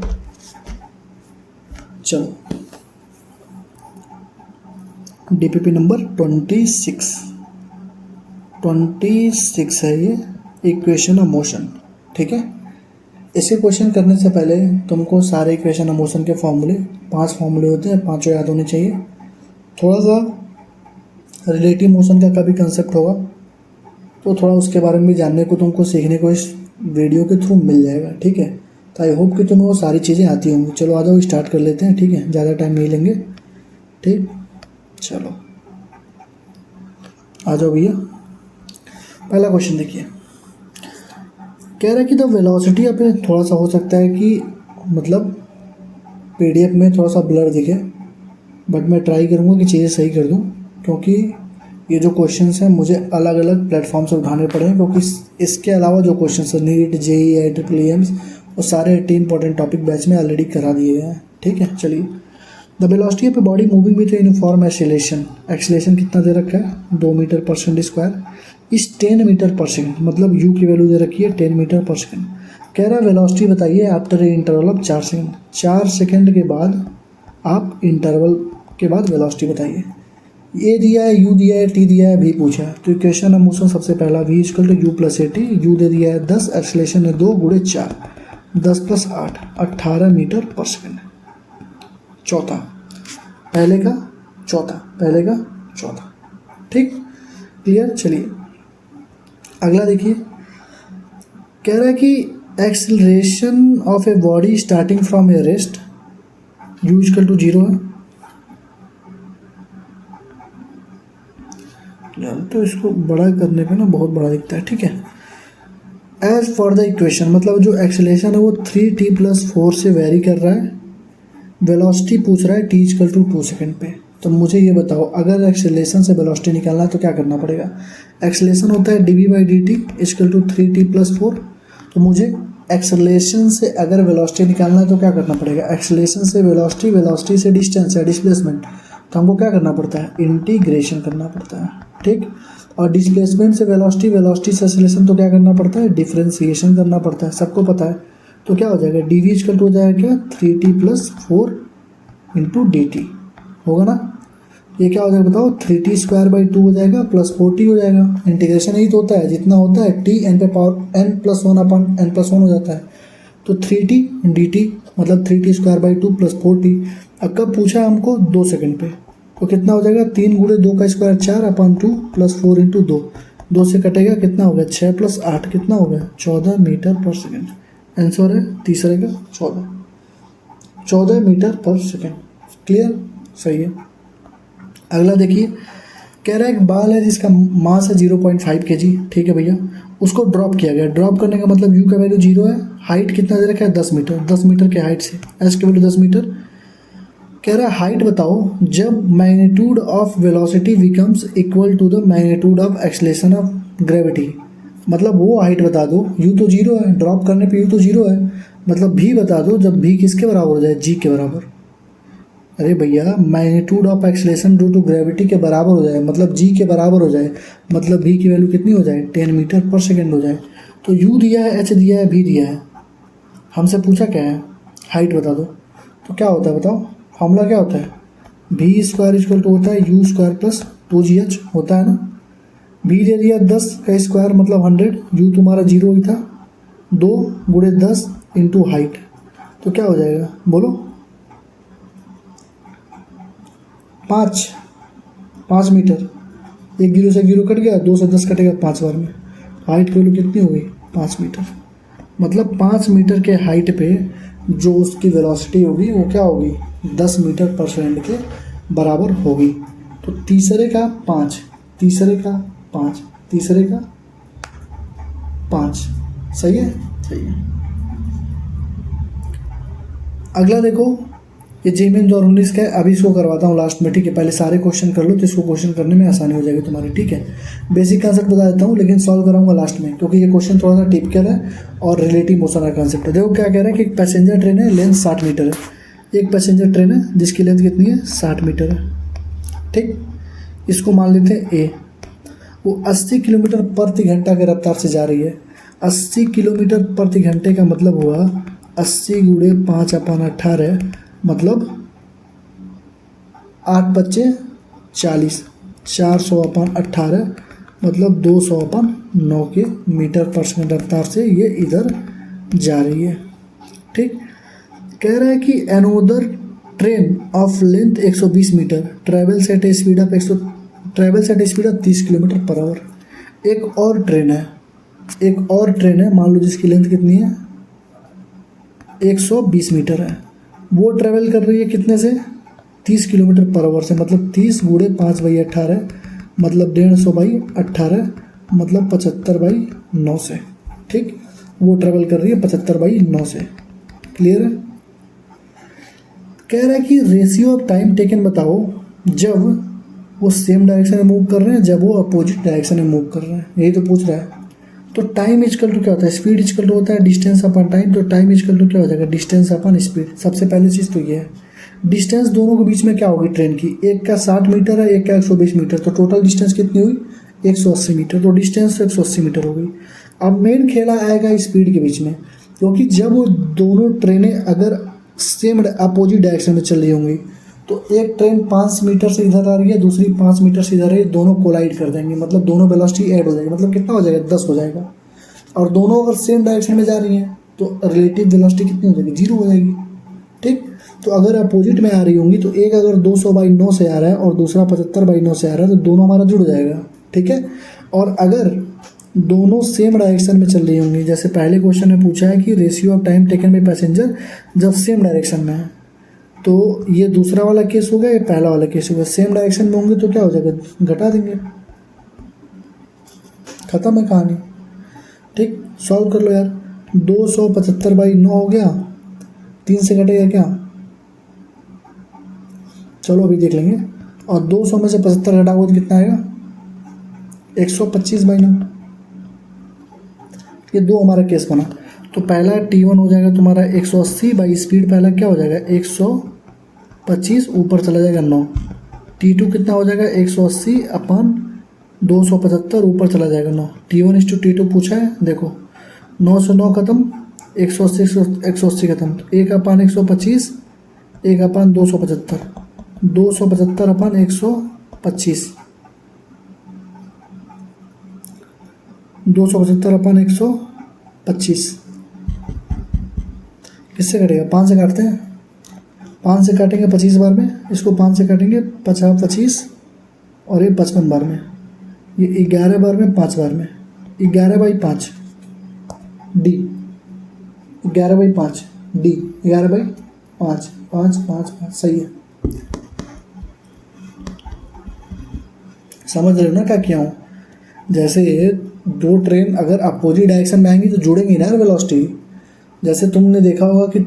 चलो डीपीपी नंबर 26 है ये, इक्वेशन ऑफ मोशन, ठीक है। इसे क्वेश्चन करने से पहले तुमको सारे इक्वेशन ऑफ मोशन के फॉर्मूले 5 फॉर्मूले होते हैं, 5 याद होने चाहिए। थोड़ा सा रिलेटिव मोशन का कभी कंसेप्ट होगा तो थोड़ा उसके बारे में भी जानने को तुमको सीखने को इस वीडियो के थ्रू मिल जाएगा, ठीक है। तो आई होप कि तुम्हें वो सारी चीज़ें आती होंगी। चलो आ जाओ स्टार्ट कर लेते हैं, ठीक है, ज़्यादा टाइम नहीं लेंगे, ठीक। चलो आ जाओ भैया, पहला क्वेश्चन देखिए, कह रहा है कि द वेलोसिटी, अब थोड़ा सा हो सकता है कि मतलब पीडीएफ में थोड़ा सा ब्लर दिखे, बट मैं ट्राई करूँगा कि चीज़ें सही कर दूँ, क्योंकि ये जो क्वेश्चंस हैं मुझे अलग अलग प्लेटफॉर्म से उठाने पड़े हैं, क्योंकि इसके अलावा जो क्वेश्चंस हैं नीट JEE ट्रिपल एम्स वो सारे 80 इंपॉर्टेंट टॉपिक बैच में ऑलरेडी करा दिए गए हैं, ठीक है। चलिए, the velocity of a body moving with uniform acceleration कितना दे रखा है 2 मीटर पर सेकंड स्क्वायर इस 10 मीटर पर सेकंड, मतलब यू की वैल्यू दे रखी है 10 मीटर पर सेकंड। कह रहा है वेलोसिटी बताइए after a interval of 4 second, 4 second के बाद आप इंटरवल के बाद वेलोसिटी बताइए। ए दिया है, यू दिया है, टी दिया है, भी पूछा है। तो इक्वेशन ऑफ मोशन सबसे पहला v equal to u plus a t, u दे दिया है 10, एक्सेलेरेशन है 2 गुणे 4, 10 प्लस 8 18 मीटर पर सेकंड। चौथा पहले का चौथा, ठीक, क्लियर। चलिए अगला देखिए, कह रहा है कि acceleration of a body starting from a rest, u equal to 0 है यार, तो इसको बड़ा करने पे ना बहुत बड़ा दिखता है, ठीक है। एज फॉर द इक्वेशन, मतलब जो एक्सेलरेशन है वो 3t + 4 से वेरी कर रहा है, वेलोसिटी पूछ रहा है t इक्वल टू 2 सेकेंड पे। तो मुझे ये बताओ, अगर एक्सेलरेशन से वेलोसिटी निकालना है तो क्या करना पड़ेगा। एक्सेलरेशन होता है dv/dt इक्वल टू 3t + 4, तो मुझे एक्सेलरेशन से अगर वेलोसिटी निकालना है तो क्या करना पड़ेगा, एक्सेलरेशन से वेलोसिटी, वेलोसिटी से डिस्टेंस या डिस्प्लेसमेंट, तो हमको क्या करना पड़ता है, इंटीग्रेशन करना पड़ता है, ठीक। और डिस्प्लेसमेंट से वेलोसिटी, वेलोसिटी से एक्सेलरेशन, तो क्या करना पड़ता है, डिफरेंशिएशन करना पड़ता है, सबको पता है। तो क्या हो जाएगा, dv इक्वल टू हो जाएगा क्या 3t + 4 × dt होगा ना। ये क्या हो जाएगा बताओ, 3t² 2 हो जाएगा प्लस 4t हो जाएगा। इंटीग्रेशन यही तो होता है, जितना होता है t n पे पावर n+1/n+1 हो जाता है। तो 3t dt मतलब 3t² 2 + 4t। अब कब पूछा हमको, 2 सेकंड पे, तो कितना हो जाएगा, 3 गुणे 2 का स्क्वायर 4 अपन 2 प्लस 4 इंटू 2, 2 से कटेगा कितना हो गया 6 प्लस 8 कितना हो गया 14 मीटर पर सेकेंड। आंसर है तीसरे का 14 मीटर पर सेकेंड। क्लियर, सही है। अगला देखिए, कह रहा है एक बाल है जिसका मास है 0.5 kg, ठीक है भैया, उसको ड्रॉप किया गया। ड्रॉप करने का मतलब यू का वैल्यू 0 है, हाइट कितना दे रखा है 10 मीटर, 10 मीटर के हाइट से एस की वैल्यू 10 मीटर। कह रहा है हाइट बताओ जब magnitude of velocity becomes equal to the magnitude of acceleration of gravity. मतलब वो हाइट बता दो, यू तो 0 है, ड्रॉप करने पे यू तो 0 है, मतलब भी बता दो जब भी किसके बराबर हो जाए, जी के बराबर। अरे भैया magnitude of acceleration due to gravity के बराबर हो जाए, मतलब जी के बराबर हो जाए, मतलब भी की वैल्यू कितनी हो जाए 10 मीटर पर सेकेंड हो जाए। तो यू दिया है, एच दिया है, भी दिया है, हमसे पूछा क्या है, हाइट बता दो। तो क्या होता है बताओ, फॉर्मूला क्या होता है, भी स्क्वायर इक्वल टू होता है यू स्क्वायर प्लस 2gh होता है ना। भी दे दिया 10 का स्क्वायर मतलब 100, यू तुम्हारा 0 ही था, 2 गुणे 10 इंटू हाइट, तो क्या हो जाएगा बोलो, 5 मीटर। 1 0 से 0 कट गया, 2 से 10 कटेगा 5 बार में, हाइट की वैल्यू कितनी हो गई 5 मीटर। मतलब 5 मीटर के हाइट पे जो उसकी वेलोसिटी होगी वो क्या होगी 10 मीटर पर सेकेंड के बराबर होगी। तो तीसरे का 5, तीसरे का 5, तीसरे का 5, सही है, सही है। अगला देखो, ये जेमेन 2019 का है, अभी इसको करवाता हूँ लास्ट में, ठीक है। पहले सारे क्वेश्चन कर लो तो इसको क्वेश्चन करने में आसानी हो जाएगी तुम्हारी, ठीक है। बेसिक कंसेप्ट बता देता हूँ लेकिन सॉल्व कराऊंगा लास्ट में, क्योंकि ये क्वेश्चन थोड़ा सा टिपिकल है और रिलेटिव मोशन का कंसेप्ट है। देखो क्या कह रहा है कि एक पैसेंजर ट्रेन है, लेंथ 60 मीटर है। एक पैसेंजर ट्रेन है जिसकी लेंथ कितनी है 60 मीटर है, ठीक। इसको मान लेते हैं ए, वो 80 किलोमीटर प्रति घंटा के रफ्तार से जा रही है। 80 किलोमीटर प्रति घंटे का मतलब हुआ 80 गुणे 5/18, मतलब 8 बच्चे 40, 400/18, मतलब 200/9 के मीटर पर सेकेंड रफ्तार से ये इधर जा रही है, ठीक। कह रहा है कि another train of length 120 metre travels at a speed of 30 kilometre per hour. एक और ट्रेन है, एक और ट्रेन है, मान लो जिसकी लेंथ कितनी है 120 मीटर है, वो ट्रेवल कर रही है कितने से 30 किलोमीटर पर आवर से, मतलब 30 गुणे 5/18, मतलब 150/18, मतलब 75/9 से, ठीक। वो ट्रेवल कर रही है 75/9 से। क्लियर है। कह रहा है कि रेशियो ऑफ टाइम टेकन बताओ जब वो सेम डायरेक्शन में मूव कर रहे हैं, जब वो अपोजिट डायरेक्शन में मूव कर रहे हैं, यही तो पूछ रहा है। तो टाइम इजकल टू क्या होता है, स्पीड इजकल टू होता है डिस्टेंस अपन टाइम, तो टाइम इजकल टू क्या हो जाएगा डिस्टेंस अपन स्पीड। सबसे पहली चीज़ तो ये है, डिस्टेंस दोनों के बीच में क्या होगी ट्रेन की, एक का 60 मीटर है, एक का 120 मीटर, तो टोटल डिस्टेंस कितनी हुई 180 मीटर, तो डिस्टेंस 180 मीटर हो गई। अब मेन खेला आएगा स्पीड के बीच में, क्योंकि जब वो दोनों ट्रेनें अगर सेम अपोजिट डायरेक्शन में चल रही होंगी, तो एक ट्रेन 5 मीटर से इधर आ रही है, दूसरी 5 मीटर से इधर आ रही है, दोनों कोलाइड कर देंगे, मतलब दोनों वेलोसिटी ऐड हो जाएगी, मतलब कितना हो जाएगा 10 हो जाएगा। और दोनों अगर सेम डायरेक्शन में जा रही हैं तो रिलेटिव वेलोसिटी कितनी हो जाएगी 0 हो जाएगी, ठीक। तो अगर अपोजिट में आ रही होंगी तो एक अगर 200/9 से आ रहा है और दूसरा 75/9 से आ रहा है, तो दोनों हमारा जुड़ जाएगा, ठीक है। और अगर दोनों सेम डायरेक्शन में चल रही होंगी, जैसे पहले क्वेश्चन में पूछा है कि ratio of time taken by passenger जब सेम डायरेक्शन में है, तो ये दूसरा वाला केस होगा, ये पहला वाला केस होगा। सेम डायरेक्शन में होंगे तो क्या हो जाएगा, घटा देंगे, खत्म है कहानी, ठीक। सॉल्व कर लो यार, 275/9 हो गया, 3 से घटेगा क्या, चलो अभी देख लेंगे। और 200 में से 75 घटाओगे तो कितना आएगा 125/9। ये दो हमारा केस बना। तो पहला T1 हो जाएगा तुम्हारा 180 बाई स्पीड, पहला क्या हो जाएगा 125, ऊपर चला जाएगा 9। T2 कितना हो जाएगा 180/275, ऊपर चला जाएगा 9। T1:T2 पूछा है, देखो 9 से 9 खत्म, 180 खत्म, तो 1/125, 1/275, 275/125, 275/125 किससे कटेगा, 5 से काटते हैं, 5 से काटेंगे 25 बार में, इसको 5 से काटेंगे 50 25 और ये 55 बार में, ये 11 बार में 5 बार में, 11/5 डी, 11/5 डी, 11/5 5 5 5 सही है। समझ रहे हो ना क्या किया हूँ? जैसे दो ट्रेन अगर अपोजिट डायरेक्शन में आएंगी तो जुड़ेंगी ना वेलोसिटी। जैसे तुमने देखा होगा कि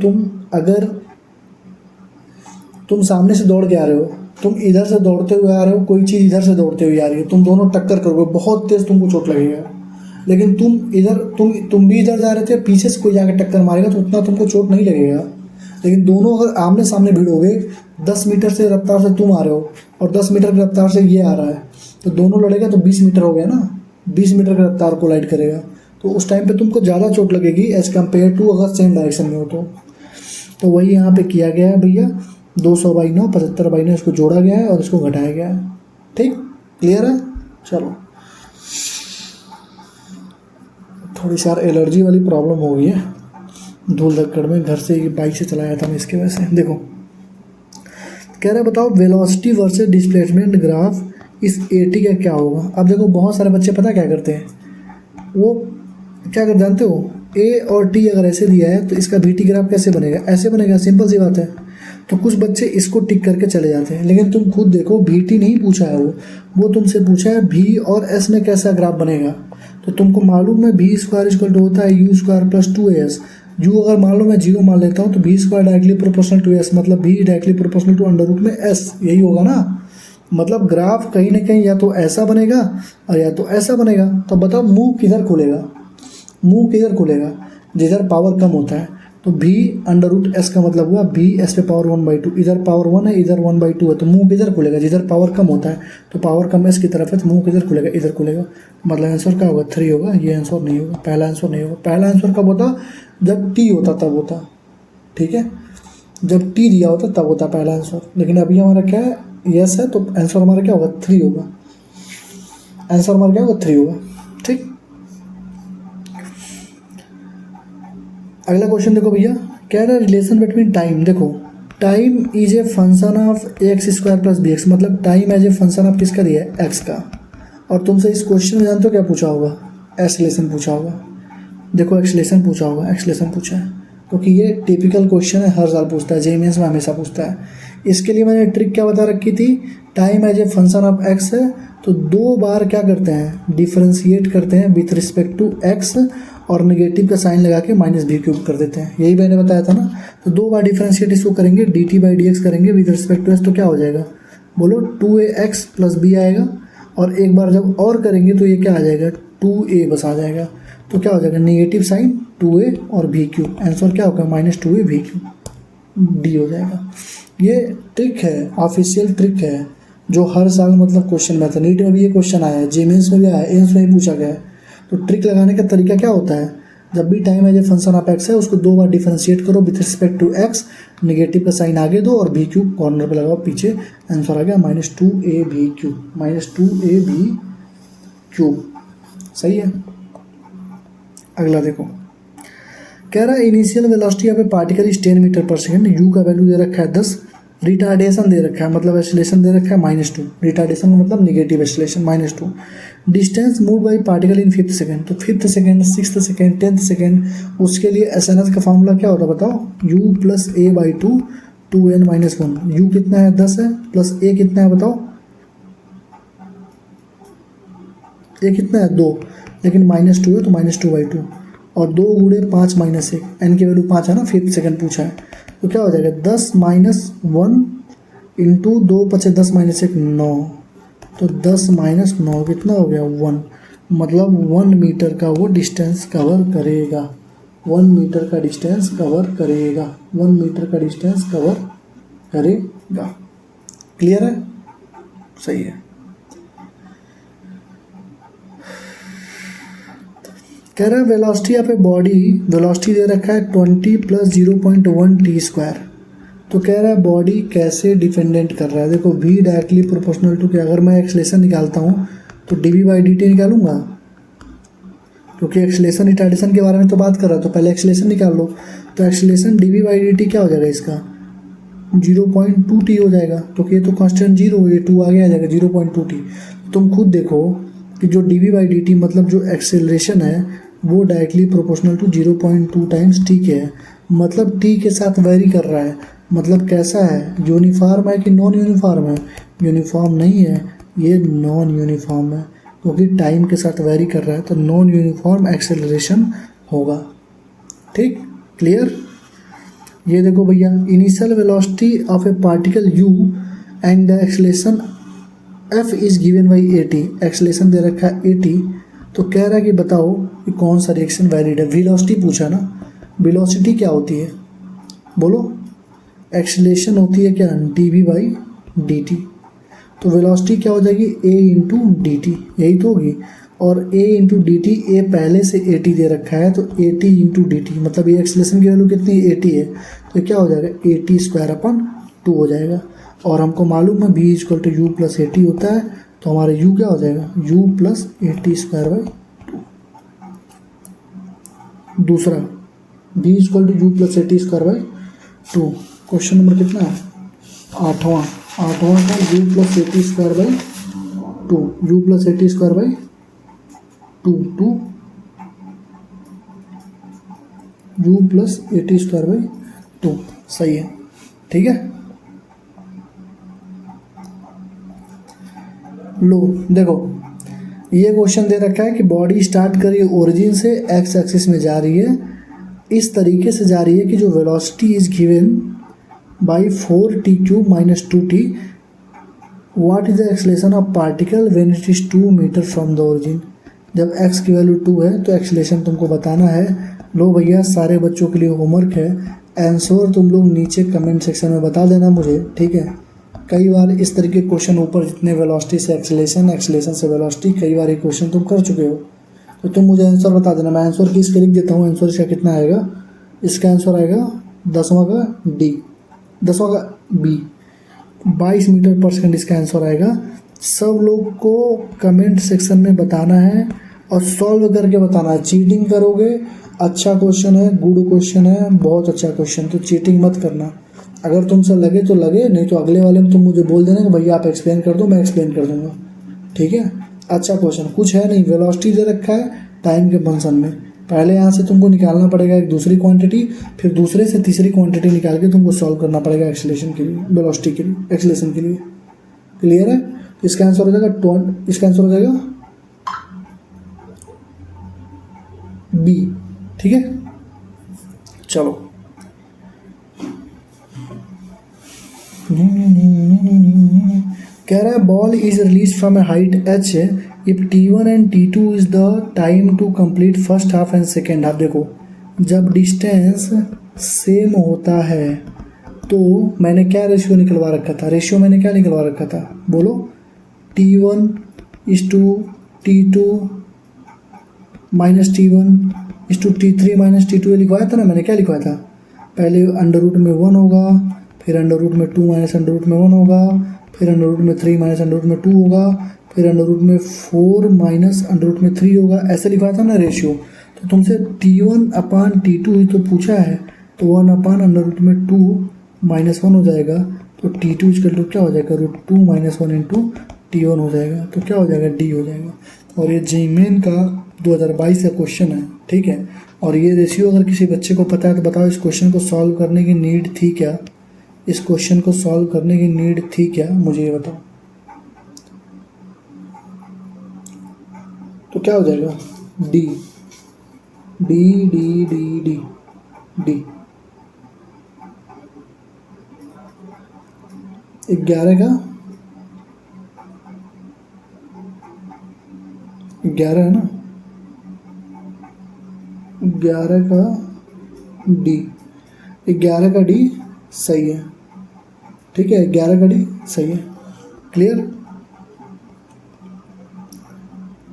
तुम सामने से दौड़ के आ रहे हो, तुम इधर से दौड़ते हुए आ रहे हो, कोई चीज़ इधर से दौड़ते हुए आ रही है, तुम दोनों टक्कर करोगे, बहुत तेज़ तुमको चोट लगेगा। लेकिन तुम भी इधर जा रहे थे, पीछे से कोई जाकर टक्कर मारेगा तो उतना तुमको चोट नहीं लगेगा। लेकिन दोनों अगर आमने सामने भिड़ोगे, 10 मीटर से रफ्तार से तुम आ रहे हो और 10 मीटर की रफ्तार से ये आ रहा है, तो दोनों लड़ेगा तो 20 मीटर हो गया ना, 20 मीटर की रफ्तार को लाइट करेगा, तो उस टाइम पे तुमको ज़्यादा चोट लगेगी एज कम्पेयर टू अगर सेम डायरेक्शन में हो तो वही यहाँ पे किया गया है भैया। 200/9 75/9 इसको जोड़ा गया है और इसको घटाया गया है। ठीक, क्लियर है? चलो, थोड़ी सी एलर्जी वाली प्रॉब्लम हो गई है, धूल धक्कड़ में, घर से बाइक से चलाया था मैं इसके वजह से। देखो कह रहा है बताओ वेलोसिटी वर्सेस डिस्प्लेसमेंट ग्राफ इस AT का क्या होगा। अब देखो बहुत सारे बच्चे पता क्या करते हैं, वो क्या कर जानते हो, A और T अगर ऐसे दिया है तो इसका VT ग्राफ कैसे बनेगा, ऐसे बनेगा, सिंपल सी बात है। तो कुछ बच्चे इसको टिक करके चले जाते हैं, लेकिन तुम खुद देखो VT नहीं पूछा है, वो तुमसे पूछा है V और S में कैसा ग्राफ बनेगा। तो तुमको मालूम है V² होता है U² + 2AS। U अगर मान लो मैं 0 मान लेता हूँ तो V² directly proportional to S, मतलब V डायरेक्टली प्रोपोर्शनल टू √ में S, यही होगा ना। मतलब ग्राफ कहीं ना कहीं या तो ऐसा बनेगा और या तो ऐसा बनेगा। तो बताओ मुंह किधर खुलेगा, मुंह किधर खुलेगा, जिधर पावर कम होता है। तो V√S का मतलब हुआ VS पे पावर 1/2, इधर पावर 1 है, इधर 1/2 है, तो मुंह किधर खुलेगा, जिधर पावर कम होता है। तो पावर कम S की तरफ है तो मुंह किधर खुलेगा, इधर खुलेगा। मतलब आंसर क्या होगा, 3 होगा। ये आंसर नहीं होगा, पहला आंसर नहीं होगा। पहला आंसर कब होता, जब T होता तब होता, ठीक है, जब T दिया होता तब होता पहला आंसर। लेकिन अभी हमारा क्या है, यस है, तो आंसर हमारा क्या होगा, 3 होगा। आंसर हमारा क्या होगा, 3 होगा। ठीक, अगला क्वेश्चन देखो भैया, क्या है रिलेशन बिटवीन टाइम। देखो time is a function of x² + bx, मतलब time as a function of किसका दिया है, x का। और तुमसे इस क्वेश्चन में जानते हो क्या पूछा होगा, एक्सलेशन पूछा होगा। देखो एक्सलेशन पूछा होगा, एक्सलेशन पूछा है, क्योंकि ये टिपिकल क्वेश्चन है, हर साल पूछता है, JEE मेंस में हमेशा पूछता है। इसके लिए मैंने ट्रिक क्या बता रखी थी, time as a function of x है तो 2 बार क्या करते हैं, डिफ्रेंशिएट करते हैं विथ रिस्पेक्ट टू x और नेगेटिव का साइन लगा के -b³ कर देते हैं। यही मैंने बताया था ना। तो 2 बार डिफ्रेंशिएट इसको करेंगे, dt/dx करेंगे विद रिस्पेक्ट टू s, तो क्या हो जाएगा, बोलो 2ax + b आएगा। और एक बार जब और करेंगे तो ये क्या आ जाएगा, 2a बस आ जाएगा। तो क्या हो जाएगा, नेगेटिव साइन 2a और b³, आंसर क्या होगा, -2a b³, डी हो जाएगा। ये ट्रिक है, ऑफिशियल ट्रिक है, जो हर साल मतलब क्वेश्चन में आता है। नीट में भी ये क्वेश्चन आया है, JEE मेंस में भी आया है, एम्स में भी पूछा गया है। तो ट्रिक लगाने का तरीका क्या होता है, जब भी time as a function of x है उसको 2 बार डिफरेंशिएट करो with respect to x, negative का साइन आगे दो और b³ कॉर्नर पे लगाओ पीछे, आंसर आ गया -2a b³, -2a b³। सही है। अगला देखो, कह रहा है इनिशियल वेलोसिटी यहाँ पे पार्टिकल इज 10 मीटर/सेकंड, u का वैल्यू दे रखा है 10, रिटार्डेशन दे रखा है, मतलब एक्सीलरेशन दे रखा है -2, रिटार्डेशन का मतलब negative acceleration -2। Distance move by particle in 5th second, तो 5th second, 6th second, 10th second, उसके लिए SNS का फॉर्मूला क्या होता है बताओ, u + a/2 2n-1। u कितना है, 10 है, प्लस a कितना है बताओ, a कितना है, 2, लेकिन -2 है तो -2/2, और 2 × 5 - 1, n की वैल्यू 5 है ना, 5th सेकेंड पूछा है, तो क्या हो जाएगा 10 - 1 × 2 × 5 10 - 1 9, तो 10 - 9 कितना हो गया, 1, मतलब 1 मीटर का वो डिस्टेंस कवर करेगा, 1 मीटर का डिस्टेंस कवर करेगा, 1 मीटर का डिस्टेंस कवर करेगा। क्लियर है, सही है। कह रहा है वेलोसिटी यहाँ पे बॉडी वेलोसिटी दे रखा है 20 + 0.1 t²। तो कह रहा है बॉडी कैसे डिपेंडेंट कर रहा है। देखो v डायरेक्टली प्रोपोर्शनल टू, क्या अगर मैं एक्सलेशन निकालता हूँ तो dv/dt निकालूंगा, क्योंकि एक्सलेशन रिटार्डेशन के बारे में तो बात कर रहा है, तो पहले एक्सलेशन निकाल लो। तो एक्सलेशन dv/dt क्या हो जाएगा इसका, 0.2t हो जाएगा, क्योंकि ये तो कांस्टेंट 0, ये 2 आगे आ जाएगा 0.2t। तुम खुद देखो कि जो dv/dt मतलब जो एक्सेलरेशन है वो directly proportional to 0.2 times T के है, मतलब टी के साथ वेरी कर रहा है। मतलब कैसा है, यूनिफॉर्म है कि नॉन यूनिफॉर्म है? यूनिफॉर्म नहीं है, ये नॉन यूनिफॉर्म है, क्योंकि टाइम के साथ वेरी कर रहा है, तो नॉन यूनिफॉर्म एक्सेलरेशन होगा। ठीक, क्लियर? ये देखो भैया, initial velocity of a particle u and the acceleration f is given by at, acceleration दे रखा है at, तो कह रहा है कि बताओ कि कौन सा रिएक्शन वैलिड है। वेलोसिटी पूछा ना, वेलोसिटी क्या होती है बोलो? एक्सेलरेशन होती है क्या, dv/dt, तो वेलोसिटी क्या हो जाएगी, a इंटू डी टी, यही तो होगी। और a इंटू डी टी, ए पहले से at दे रखा है, तो at इंटू डी टी, मतलब ये एक्सेलरेशन की वैल्यू कितनी, 80 है, तो क्या हो जाएगा 80² हो जाएगा। और हमको मालूम है v = u + at होता है, तो हमारा u क्या हो जाएगा, u + 80²/2। दूसरा v = u + 80²/2, क्वेश्चन नंबर कितना है, आठवां का u + 80²/2, u + 80²/2, u + 80²/2, सही है, ठीक है। लो देखो, ये क्वेश्चन दे रखा है कि बॉडी स्टार्ट करिए ओरिजिन से, एक्स एक्सिस में जा रही है, इस तरीके से जा रही है कि जो velocity is given by 4t³ - 2t, what is the acceleration of particle when it is 2 metre from the origin. जब x की वैल्यू 2 है तो एक्सेलरेशन तुमको बताना है। लो भैया, सारे बच्चों के लिए होमवर्क है, आंसर तुम लोग नीचे कमेंट सेक्शन में बता देना मुझे, ठीक है। कई बार इस तरीके क्वेश्चन ऊपर, जितने वेलोसिटी से एक्सेलरेशन, एक्सेलरेशन से वेलोसिटी, कई बार ये क्वेश्चन तुम कर चुके हो, तो तुम मुझे आंसर बता देना। मैं आंसर की इसके लिख देता हूँ, आंसर इसका कितना आएगा, इसका आंसर आएगा 10वां का डी, 10वां का बी, 22 मीटर पर सेकंड इसका आंसर आएगा। सब लोग को कमेंट सेक्शन में बताना है और सॉल्व करके बताना है। चीटिंग करोगे, अच्छा क्वेश्चन है, गुड क्वेश्चन है, बहुत अच्छा क्वेश्चन, तो चीटिंग मत करना। अगर तुमसे लगे तो लगे, नहीं तो अगले वाले में तुम मुझे बोल देना कि भैया आप एक्सप्लेन कर दो, मैं एक्सप्लेन कर दूंगा, ठीक है। अच्छा क्वेश्चन, कुछ है नहीं, वेलोसिटी दे रखा है टाइम के फंक्शन में, पहले यहाँ से तुमको निकालना पड़ेगा एक दूसरी क्वांटिटी, फिर दूसरे से तीसरी क्वांटिटी निकाल के तुमको सॉल्व करना पड़ेगा एक्सेलरेशन के लिए, वेलोसिटी के लिए, एक्सेलरेशन के लिए। क्लियर है? इसका आंसर हो जाएगा इसका आंसर हो जाएगा बी, ठीक है। चलो, कह रहा है ball is release from a height h if t1 and t2 is the time to complete first half and second half. देखो, जब डिस्टेंस सेम होता है तो मैंने क्या रेशियो निकलवा रखा था, रेशियो मैंने क्या निकलवा रखा था बोलो, t1 is to t2 - t1 is to t3 - t2 लिखवाया था ना मैंने, क्या लिखवाया था, पहले √1 होगा, फिर √2 - √1 होगा, फिर √3 - √2 होगा, फिर √4 - √3 होगा, ऐसे लिखवाया था ना रेशियो। तो तुमसे t1/t2 ही तो पूछा है, तो 1/√2 -1 हो जाएगा, तो t2 क्या हो जाएगा, √2 - 1 × t1 हो जाएगा, तो क्या हो जाएगा, d हो जाएगा। और ये जीमेन का 2022 का क्वेश्चन है, ठीक है। और ये रेशियो अगर किसी बच्चे को पता है तो बताओ, इस क्वेश्चन को सॉल्व करने की नीड थी क्या, इस क्वेश्चन को सॉल्व करने की नीड थी क्या, मुझे ये बताओ। तो क्या हो जाएगा, D D D D D D 11 का 11 है ना, 11 का डी, 11 का डी सही है, ठीक है, 11 का डी सही है। क्लियर?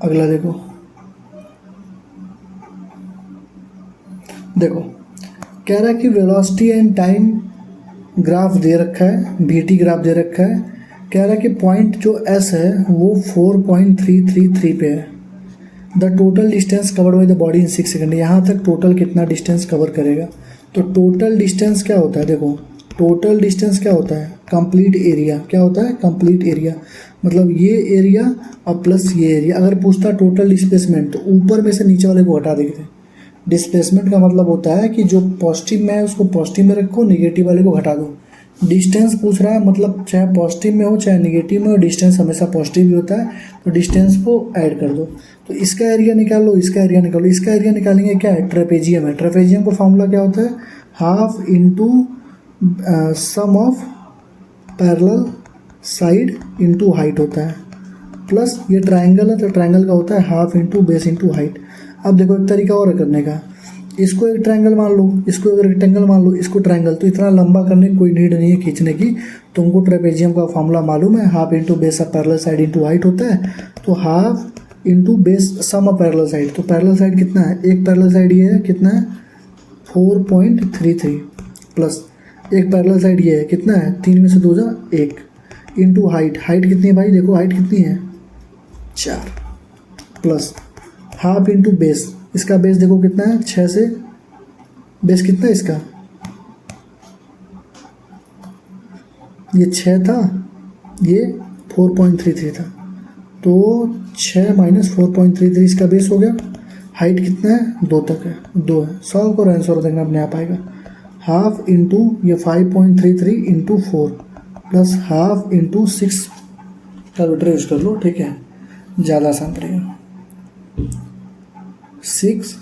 अगला देखो, कह रहा है कि वेलोसिटी एंड टाइम ग्राफ दे रखा है, वीटी ग्राफ दे रखा है। कह रहा है कि पॉइंट जो एस है वो 4.333 पे है। The total distance covered by the body in 6 second. यहाँ तक टोटल कितना डिस्टेंस कवर करेगा, तो टोटल डिस्टेंस क्या होता है, देखो टोटल डिस्टेंस क्या होता है? Complete area. क्या होता है? Complete area. मतलब ये एरिया और प्लस ये एरिया। अगर पूछता टोटल डिस्प्लेसमेंट तो ऊपर में से नीचे वाले को हटा देते। डिस्प्लेसमेंट का मतलब होता है कि जो पॉजिटिव में है उसको पॉजिटिव में रखो, निगेटिव वाले को हटा दो। डिस्टेंस पूछ रहा है, मतलब चाहे पॉजिटिव में हो चाहे निगेटिव में हो, डिस्टेंस हमेशा पॉजिटिव ही होता है, तो डिस्टेंस को ऐड कर दो। तो इसका एरिया निकालो, इसका एरिया निकालो। इसका एरिया निकालेंगे, क्या है? ट्रेपेजियम है। ट्रेपेजियम का फॉर्मूला क्या होता है? Half into sum of parallel side into height होता है, प्लस ये ट्राइंगल है तो ट्राइंगल का होता है half into base into height. अब देखो एक तरीका और है करने का, इसको एक ट्रायंगल मान लो, इसको एक रेक्टेंगल मान लो, इसको ट्रायंगल। तो इतना लंबा करने की कोई नीड नहीं है खींचने की। तुमको ट्रेपेजियम का फॉर्मूला मालूम है, half into base of parallel side into height होता है। तो half into base sum of parallel side, तो पैरेलल साइड कितना है? एक पैरेलल साइड ये है, कितना है? 4.33 प्लस एक पैरेलल साइड ये है, कितना है? 3 में से 2 जा 1 इंटू हाइट। हाइट कितनी है भाई? देखो हाइट कितनी है? 4 प्लस हाफ इंटू बेस। इसका बेस देखो कितना है? 6 से बेस कितना है इसका? ये 6 था, ये 4.33 था, तो 6 माइनस 4.33 इसका बेस हो गया। हाइट कितना है? 2 तक है, 2 है। सॉल्व करो, आंसर देखना अपने आप आएगा। हाफ इंटू ये 5.33 into 4 plus half into 6, calculator use कर लो, ठीक है, ज़्यादा आसान पड़ेगा। 6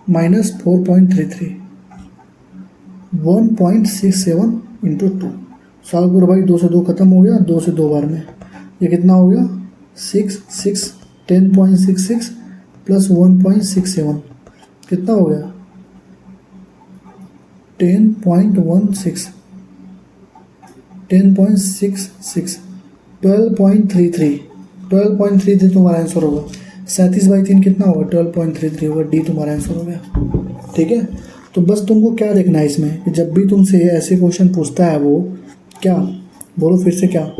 माइनस 4.33 1.67 इंटू 2। सॉल्व करो भाई, 2 से 2 खत्म हो गया, 2 से 2 बार में ये कितना हो गया? 6 10.66 प्लस 1.67 कितना हो गया? 10.16 10.66 12.33 तुम्हारा आंसर होगा। 37/3 कितना होगा? 12.33 होगा। डी तुम्हारा आंसर हो गया, ठीक है। तो बस तुमको क्या देखना है इसमें कि जब भी तुमसे ऐसे क्वेश्चन पूछता है वो क्या, बोलो फिर से क्या,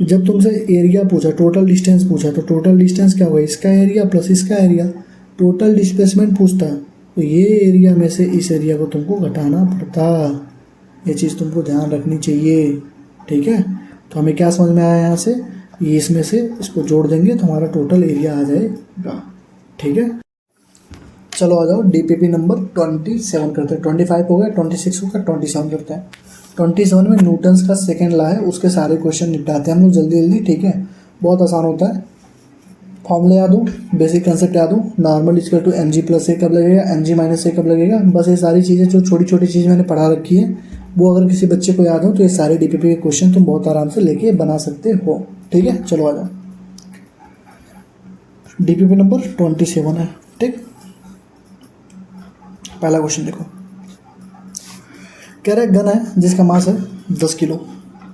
जब तुमसे एरिया पूछा, टोटल डिस्टेंस पूछा, तो टोटल डिस्टेंस क्या होगा? इसका एरिया प्लस इसका एरिया। टोटल डिस्प्लेसमेंट पूछता है तो ये एरिया में से इस एरिया को तुमको घटाना पड़ता। ये चीज़ तुमको ध्यान रखनी चाहिए, ठीक है। तो हमें क्या समझ में आया यहाँ से? ये इसमें से इसको जोड़ देंगे तो हमारा टोटल एरिया आ जाएगा, ठीक है। चलो आ जाओ, डीपीपी नंबर 27 करते हैं। 25 हो गया, 26 हो गया, 27 करते हैं। 27 में न्यूटन्स का सेकेंड लॉ है, उसके सारे क्वेश्चन निपटाते हैं हम लोग जल्दी जल्दी, ठीक है। बहुत आसान होता है। फॉर्मूला याद हो, बेसिक कंसेप्ट याद हो। Normal equal to M G plus A कब लगेगा, एम जी माइनस ए कब लगेगा। बस ये सारी चीज़ें जो छोटी छोटी चीज़ मैंने पढ़ा रखी है, वो अगर किसी बच्चे को याद हो तो ये सारे डीपीपी के क्वेश्चन तुम बहुत आराम से लेके बना सकते हो, ठीक है। चलो आ जाओ, डीपीपी नंबर 27 है, ठीक। पहला क्वेश्चन देखो, कह रहा है गन है जिसका मास है 10 किलो।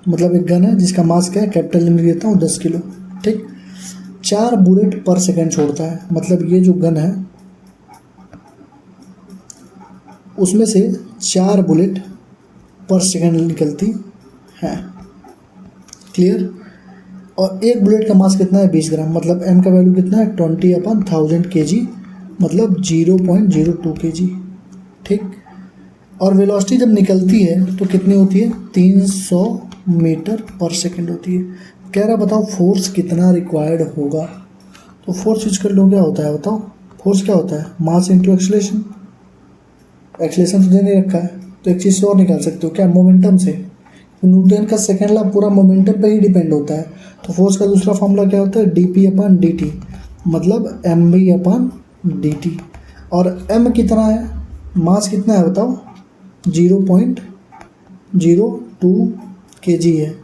मतलब एक गन है जिसका मास क्या है, कैपिटल लिख देता हूँ 10 किलो, ठीक। 4 बुलेट पर सेकंड छोड़ता है। मतलब ये जो गन है उसमें से 4 बुलेट पर सेकंड निकलती है, क्लियर। और एक बुलेट का मास कितना है? 20 ग्राम। मतलब m का वैल्यू कितना है? 20/1000 kg, मतलब 0.02 kg, ठीक। और वेलोसिटी जब निकलती है तो कितनी होती है? 300 मीटर पर सेकंड होती है। कह रहा बताओ फोर्स कितना रिक्वायर्ड होगा। तो फोर्स यूज कर लो, क्या होता है बताओ? फोर्स क्या होता है? Mass into acceleration. एक्सलेशन तो देने रखा है, तो एक चीज़ से और निकाल सकते हो, क्या? मोमेंटम से। न्यूटन का सेकेंड लॉ पूरा मोमेंटम पे ही डिपेंड होता है। तो फोर्स का दूसरा फॉर्मूला क्या होता है? dp/dt, मतलब mv/dt। और m कितना है? मास कितना है बताओ? 0.02 kg है,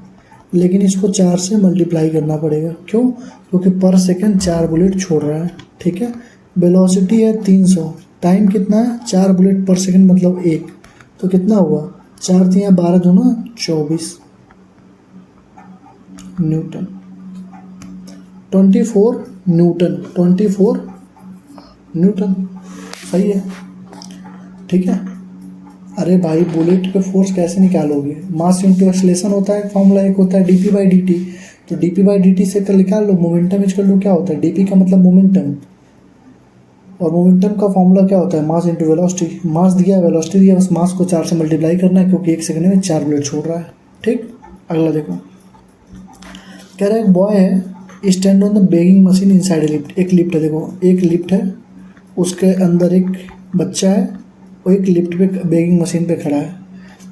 लेकिन इसको 4 से मल्टीप्लाई करना पड़ेगा। क्यों? क्योंकि पर सेकंड 4 बुलेट छोड़ रहा है, ठीक है। वेलोसिटी है 300, टाइम कितना है? 4 बुलेट पर सेकंड मतलब 1, तो कितना हुआ? 4 3 12 दूना 24 न्यूटन। 24 न्यूटन, 24 न्यूटन, सही है, ठीक है। अरे भाई बुलेट पे फोर्स कैसे निकालोगे? मास इंटू एक्सलेशन होता है, फॉर्मूला एक होता है dp/dt। तो dp/dt से कर निकाल लो। मोमेंटम इज कर लो, क्या होता है? dp का मतलब मोमेंटम, और मोमेंटम का फॉर्मूला क्या होता है, मास इंटू वेलोसिटी। मास दिया है, वेलोसिटी दिया है, बस मास को 4 से मल्टीप्लाई करना है क्योंकि 1 सेकंड में 4 बुलेट छोड़ रहा है। ठीक, अगला देखो, कह रहा है एक बॉय है stand on the begging machine inside a lift. एक लिफ्ट है, देखो एक लिफ्ट है, उसके अंदर एक बच्चा है और एक लिफ्ट पे बेगिंग मशीन पे खड़ा है।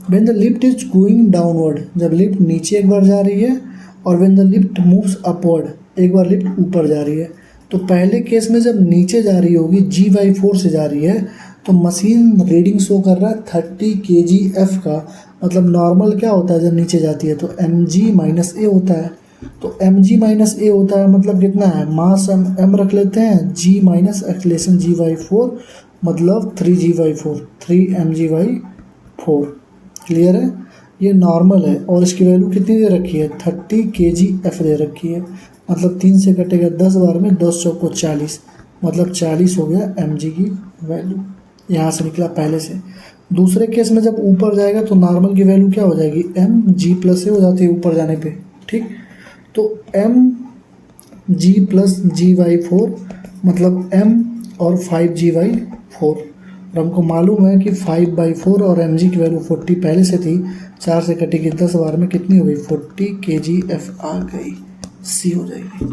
When the lift is going downward, जब लिफ्ट नीचे एक बार जा रही है, और when the lift moves upward, एक बार लिफ्ट ऊपर जा रही है। तो पहले केस में जब नीचे जा रही होगी G/4 से जा रही है, तो मशीन रीडिंग शो कर रहा है 30 kgf का। मतलब नॉर्मल क्या होता है जब नीचे जाती है, तो mg - a होता है। तो mg - a होता है मतलब कितना है, मास m रख लेते हैं, g माइनस एक्सलेशन G/4 मतलब 3G/4, 3mg/4। क्लियर है, ये नॉर्मल है और इसकी वैल्यू कितनी दे रखी है, 30 kgf दे रखी है। मतलब 3 से कटेगा 10 बार में, 10 चौको 40, मतलब 40 हो गया mg की वैल्यू, यहाँ से निकला पहले से। दूसरे केस में जब ऊपर जाएगा तो नॉर्मल की वैल्यू क्या हो जाएगी, mg+a हो जाती है ऊपर जाने पे। ठीक, तो mg+g/4 मतलब m और 5g/4। और हमको मालूम है कि 5/4 और mg की वैल्यू 40 पहले से थी, 4 से कटेगी 10 बार में, कितनी हो गई, 40 kgf आ गई, सी हो जाएगी।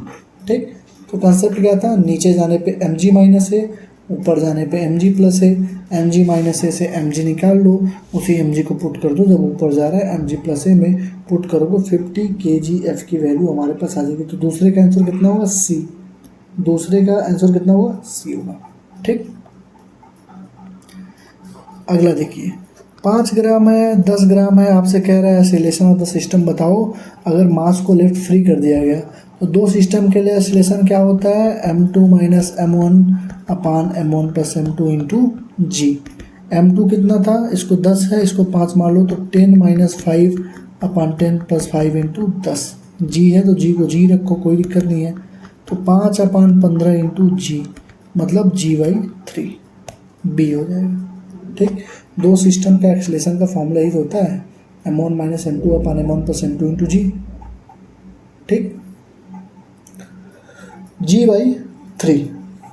ठीक, तो कंसेप्ट क्या था, नीचे जाने पे mg-a, ऊपर जाने पे mg+a, mg-a से mg निकाल लो, उसी mg को पुट कर दो, जब ऊपर जा रहा है mg+a में पुट करोगे 50 kgf की वैल्यू हमारे पास आ जाएगी। तो दूसरे का आंसर कितना होगा, सी। दूसरे का आंसर कितना होगा, सी होगा। ठीक, अगला देखिए, 5 ग्राम है, 10 ग्राम है, आपसे कह रहा है एक्सीलरेशन ऑफ द सिस्टम बताओ अगर मास को लेफ्ट फ्री कर दिया गया। तो दो सिस्टम के लिए एक्सीलरेशन क्या होता है, m2 - m1 अपान m1 + m2 इंटू जी। m2 कितना था, इसको 10 है, इसको 5 मान लो, तो 10 - 5 अपान 10 + 5 इंटू 10। जी है तो जी को जी रखो, कोई दिक्कत नहीं है। तो 5 अपान 15 इंटू जी मतलब g/3 बी हो जाएगा। ठीक, दो सिस्टम का एक्सीलरेशन का फॉर्मूला ही होता है m1 - m2 अपान m1 + m2 इंटू जी। ठीक, g/3,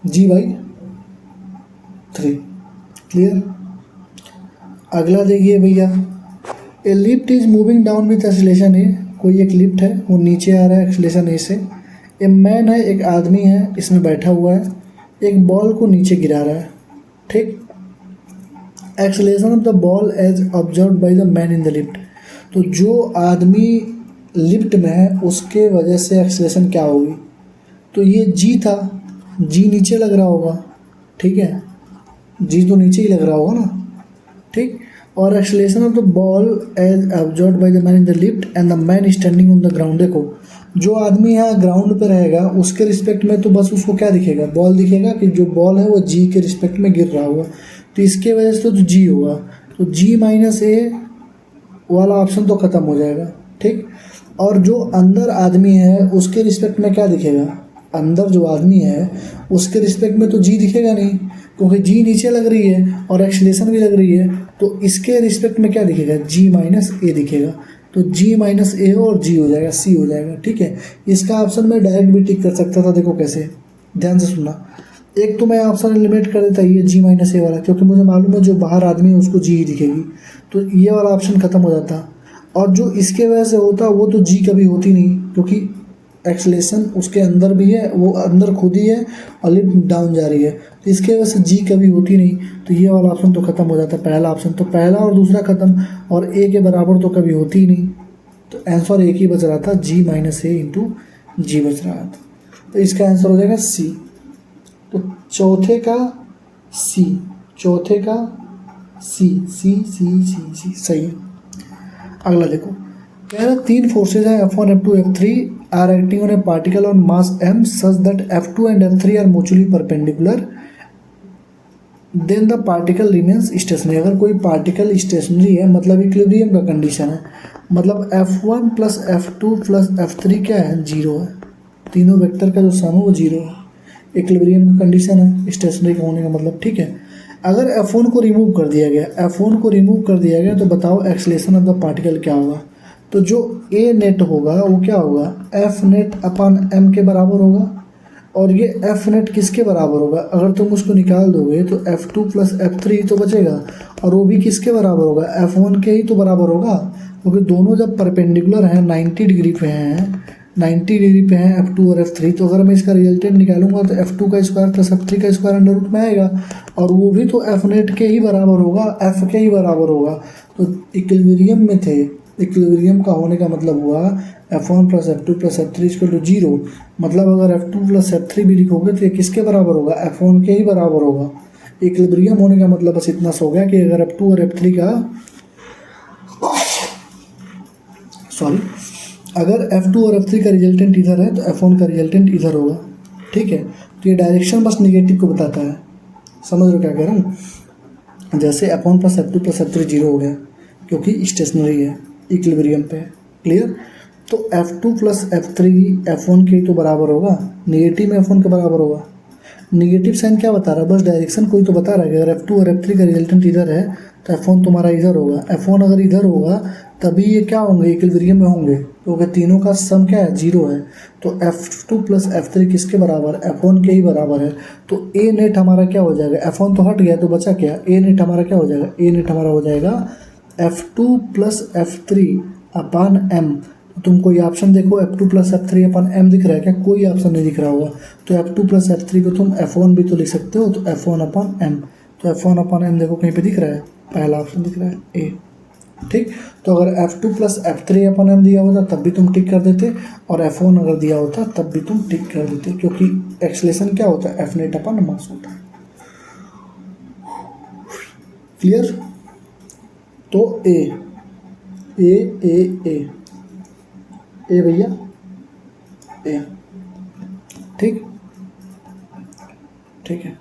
g/3। क्लियर, अगला देखिए भैया, a lift is moving down with acceleration A. कोई एक लिफ्ट है, वो नीचे आ रहा है एक्सीलरेशन ए से। ए मैन है, एक आदमी है, इसमें बैठा हुआ है, एक बॉल को नीचे गिरा रहा है। ठीक, acceleration of the ball as observe by the man in the lift. तो जो आदमी लिफ्ट में है उसके वजह से एक्सीलरेशन क्या होगी, तो ये जी था, जी नीचे लग रहा होगा। ठीक है, जी तो नीचे ही लग रहा होगा ना। ठीक, और acceleration of the ball as observe by the man in the lift and the man standing on the ground. देखो जो आदमी यहाँ ग्राउंड पे रहेगा उसके रिस्पेक्ट में तो बस उसको क्या दिखेगा, बॉल दिखेगा, कि जो बॉल है वो जी के रिस्पेक्ट में गिर रहा होगा, तो इसके वजह से तो जी होगा। तो g-a वाला ऑप्शन तो ख़त्म हो जाएगा। ठीक, और जो अंदर आदमी है उसके रिस्पेक्ट में क्या दिखेगा, अंदर जो आदमी है उसके रिस्पेक्ट में तो जी दिखेगा नहीं, क्योंकि जी नीचे लग रही है और एक्सीलरेशन भी लग रही है, तो इसके रिस्पेक्ट में क्या दिखेगा, g-a दिखेगा। तो g-a और g हो जाएगा, c हो जाएगा। ठीक है, इसका ऑप्शन मैं डायरेक्ट भी टिक कर सकता था, देखो कैसे, ध्यान से सुनना। एक तो मैं ऑप्शन एलिमिनेट कर देता ये g-a वाला, क्योंकि मुझे मालूम है जो बाहर आदमी है उसको जी ही दिखेगी, तो ये वाला ऑप्शन खत्म हो जाता। और जो इसके वजह से होता वो तो जी कभी होती नहीं, क्योंकि एक्सीलरेशन उसके अंदर भी है, वो अंदर खुद ही है और लिफ्ट डाउन जा रही है, तो इसके वजह से जी कभी होती नहीं, तो ये वाला ऑप्शन तो खत्म हो जाता। पहला ऑप्शन तो पहला और दूसरा खत्म, और ए के बराबर तो कभी होती ही नहीं, तो आंसर एक ही बच रहा था, g-a इंटू जी बच रहा था। तो इसका आंसर हो जाएगा सी। तो चौथे का सी, चौथे का सी, सी सी सी सी सही है। अगला देखो, कह रहा 3 फोर्सेज है F1, F2, F3 are acting on a particle on mass m such that F2 and F3 are mutually perpendicular, then the particle remains stationary. अगर कोई पार्टिकल स्टेशनरी है मतलब इक्विलिब्रियम का कंडीशन है, मतलब F1 + F2 + F3 क्या है, 0 है। तीनों वेक्टर का जो सम है वो 0 है, इक्विलिब्रियम का कंडीशन है स्टेशनरी का होने का मतलब। ठीक है, अगर F1 को रिमूव कर दिया गया, F1 को रिमूव कर दिया गया तो बताओ एक्सीलरेशन ऑफ द पार्टिकल क्या होगा। तो जो ए नेट होगा वो क्या होगा, F नेट अपान m के बराबर होगा, और ये एफ नेट किसके बराबर होगा? अगर तुम उसको निकाल दोगे तो F2 प्लस F3 तो बचेगा, और वो भी किसके बराबर होगा? F1 के ही तो बराबर होगा, क्योंकि दोनों जब परपेंडिकुलर हैं 90 डिग्री पे हैं, 90 डिग्री पे हैं F2 और F3, तो अगर मैं इसका रिजल्टेंट निकालूंगा तो F2 का स्क्वायर प्लस F3 का स्क्वायर अंडर रूट में आएगा, और वो भी तो F नेट के ही बराबर होगा, F के ही बराबर होगा। तो इक्विलिब्रियम में थे, इक्विलिब्रियम का होने का मतलब हुआ F1 plus F2 plus F3 equal to 0। मतलब अगर F2 प्लस F3 भी लिखोगे तो ये किसके बराबर होगा? F1 के ही बराबर होगा। इक्विलिब्रियम होने का मतलब बस इतना हो गया कि अगर F2 और F3 का अगर F2 और F3 का रिजल्टेंट इधर है तो F1 का रिजल्टेंट इधर होगा। ठीक है, तो ये डायरेक्शन बस निगेटिव को बताता है। समझ रहे क्या कह रहा हूँ? जैसे F1 plus F2 plus F3 0 हो गया क्योंकि स्टेशनरी है, इक्विलिब्रियम पे। क्लियर? तो F2 प्लस F3 F1 के तो बराबर होगा, निगेटिव में F1 के बराबर होगा। निगेटिव साइन क्या बता रहा है? बस डायरेक्शन कोई तो बता रहा है कि अगर F2 और F3 का रिजल्टेंट इधर है तो F1 तुम्हारा इधर होगा। F1 अगर इधर होगा तभी ये क्या होंगे? इक्विलिब्रियम में होंगे, क्योंकि तीनों का सम क्या है? 0 है। तो F2 प्लस F3 किसके बराबर? F1 के ही बराबर है। तो ए नेट हमारा क्या हो जाएगा? F1 तो हट गया तो बचा क्या? ए नेट हमारा क्या हो जाएगा? ए नेट हमारा हो जाएगा F2 प्लस F3 अपान एम। तुम कोई ऑप्शन देखो, F2 प्लस F3 अपन M दिख रहा है क्या? कोई ऑप्शन नहीं दिख रहा होगा। तो F2 प्लस F3 को तुम F1 भी तो लिख सकते हो, तो F1 अपन M। तो F1 अपन M देखो कहीं पे दिख रहा है, पहला ऑप्शन दिख रहा है A। ठीक, तो अगर F2 प्लस F3 अपन M दिया होता तब भी तुम टिक कर देते, और F1 अगर दिया होता तब भी तुम टिक कर देते, क्योंकि एक्सलेशन क्या होता है? F नेट अपन मास होता है। क्लियर? तो ए भैया ए। ठीक, ठीक है।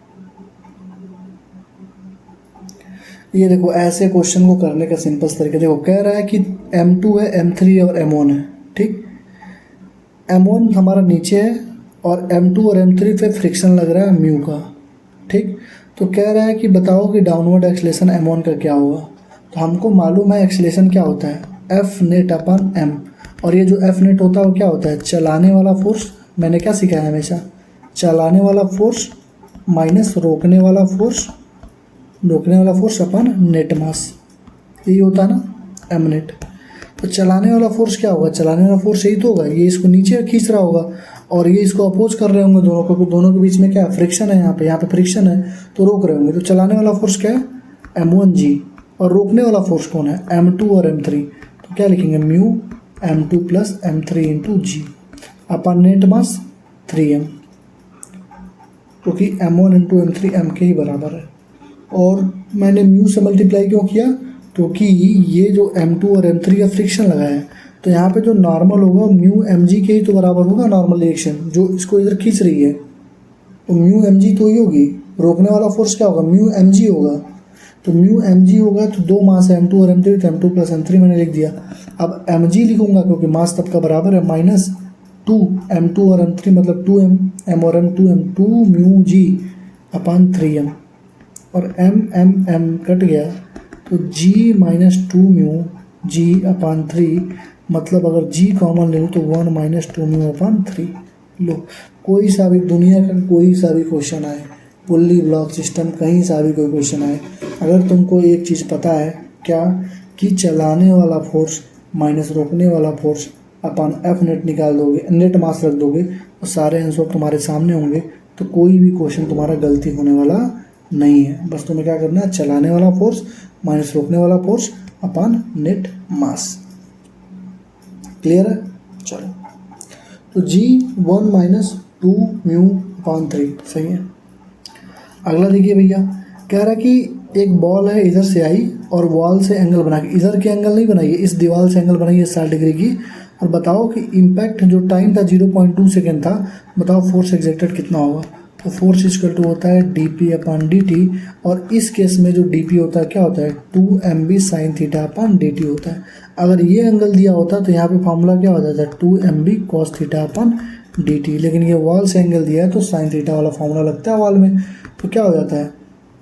ये देखो ऐसे क्वेश्चन को करने का सिंपल तरीका देखो, कह रहा है कि M2 है, M3 और M1 है। ठीक, M1 हमारा नीचे है और M2 और M3 पे फ्रिक्शन लग रहा है म्यू का। ठीक, तो कह रहा है कि बताओ कि डाउनवर्ड एक्सलेशन M1 का क्या होगा। तो हमको मालूम है एक्सलेशन क्या होता है? F नेट अपन M, और ये जो F नेट होता है वो क्या होता है? चलाने वाला फोर्स। मैंने क्या सीखा है हमेशा? चलाने वाला फोर्स माइनस रोकने वाला फोर्स, रोकने वाला फोर्स अपन नेट मास, यही होता है ना M नेट। तो चलाने वाला फोर्स क्या होगा? चलाने वाला फोर्स यही तो होगा, ये इसको नीचे खींच रहा होगा और ये इसको अपोज कर रहे होंगे दोनों को, दोनों के बीच में क्या फ्रिक्शन है, यहाँ पे फ्रिक्शन है तो रोक रहे होंगे। तो चलाने वाला फोर्स क्या है? M1G, और रोकने वाला फोर्स कौन है? M2 और M3। तो क्या लिखेंगे? Mu M2 plus M3 into G अपन नेट मास 3M, क्योंकि M1 इंटू M3 M के ही बराबर है। और मैंने म्यू से मल्टीप्लाई क्यों किया? क्योंकि ये जो M2 और M3 का फ्रिक्शन लगा है, तो यहाँ पे जो नॉर्मल होगा म्यू mg के ही तो बराबर होगा नॉर्मल रिएक्शन, जो इसको इधर खींच रही है, तो म्यू mg तो ही होगी। रोकने वाला फोर्स क्या होगा? म्यू mg होगा। तो म्यू mg होगा तो दो मास है M2 और M3, तो M2 प्लस M3 मैंने लिख दिया। अब mg लिखूंगा क्योंकि मास तब का बराबर है, माइनस 2 M2 और M3 मतलब 2M, M और M 2M, 2 म्यू g अपान 3M, और M कट गया तो g माइनस 2 म्यू g अपान 3, मतलब अगर g कॉमन ले लो तो 1 माइनस 2 म्यू अपान 3। लो, कोई सा भी दुनिया का कोई सा भी क्वेश्चन आए, पुल्ली ब्लॉक सिस्टम कहीं सा भी कोई क्वेश्चन आए, अगर तुमको एक चीज़ पता है क्या, कि चलाने वाला फोर्स माइनस रोकने वाला फोर्स अपन F नेट निकाल दोगे, नेट मास रख दोगे, तो सारे आंसर तुम्हारे सामने होंगे, तो कोई भी क्वेश्चन तुम्हारा गलती होने वाला नहीं है। बस तुम्हें क्या करना है? चलाने वाला फोर्स माइनस रोकने वाला फोर्स अपन नेट मास। क्लियर है? चलो, तो G 1 माइनस 2 म्यू अपान 3 सही है। अगला देखिए भैया, कह रहा है कि एक बॉल है इधर से आई और वॉल से एंगल बना के, इधर के एंगल नहीं बनाइए, इस दीवार से एंगल बनाइए 60 डिग्री की, और बताओ कि इम्पैक्ट जो टाइम था 0.2 सेकेंड था, बताओ फोर्स एग्जर्टेड कितना होगा। तो फोर्स इक्वल टू होता है dp अपान dt, और इस केस में जो dp होता है क्या होता है? 2mb sine theta upon dt होता है। अगर ये एंगल दिया होता तो यहाँ पे फॉर्मूला क्या हो जाता है? 2mb cos theta upon dt, लेकिन ये वॉल से एंगल दिया है तो साइन थीटा वाला फॉर्मूला लगता है वॉल में, तो क्या हो जाता है?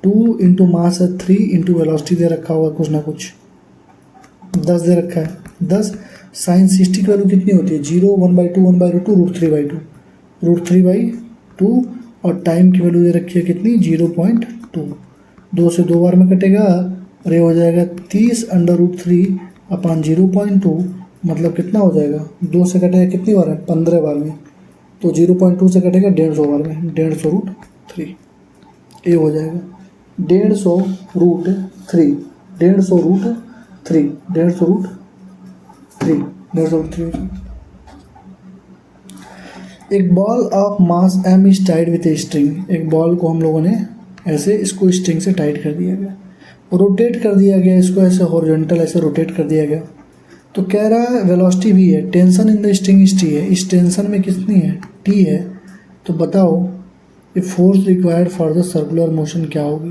2 इंटू मास है 3 इंटू वेलोसिटी दे रखा होगा कुछ ना कुछ, 10 दे रखा है, 10 साइन 60 की वैल्यू कितनी होती है? 0 1/2 1/2 √3/2 √3/2 2 और टाइम की वैल्यू दे रखी है कितनी 0.2। 2 से 2 बार में कटेगा और ये हो जाएगा 30√3 अपान 0.2 मतलब कितना हो जाएगा 2 से कटेगा कितनी बार है 15 बार में, तो 0.2 से कटेगा 150 बार में 150√3। ये हो जाएगा 150√3 150√3 150√3 150√3। एक ball of mass m is tied with a string. एक बॉल को हम लोगों ने ऐसे इसको स्ट्रिंग से टाइट कर दिया गया, रोटेट कर दिया गया, इसको ऐसे हॉरिजॉन्टल ऐसे रोटेट कर दिया गया। तो कह रहा है वेलोसिटी भी है, tension in the string is T है, इस टेंशन में कितनी है टी है। तो बताओ ये force required for the circular motion क्या होगी।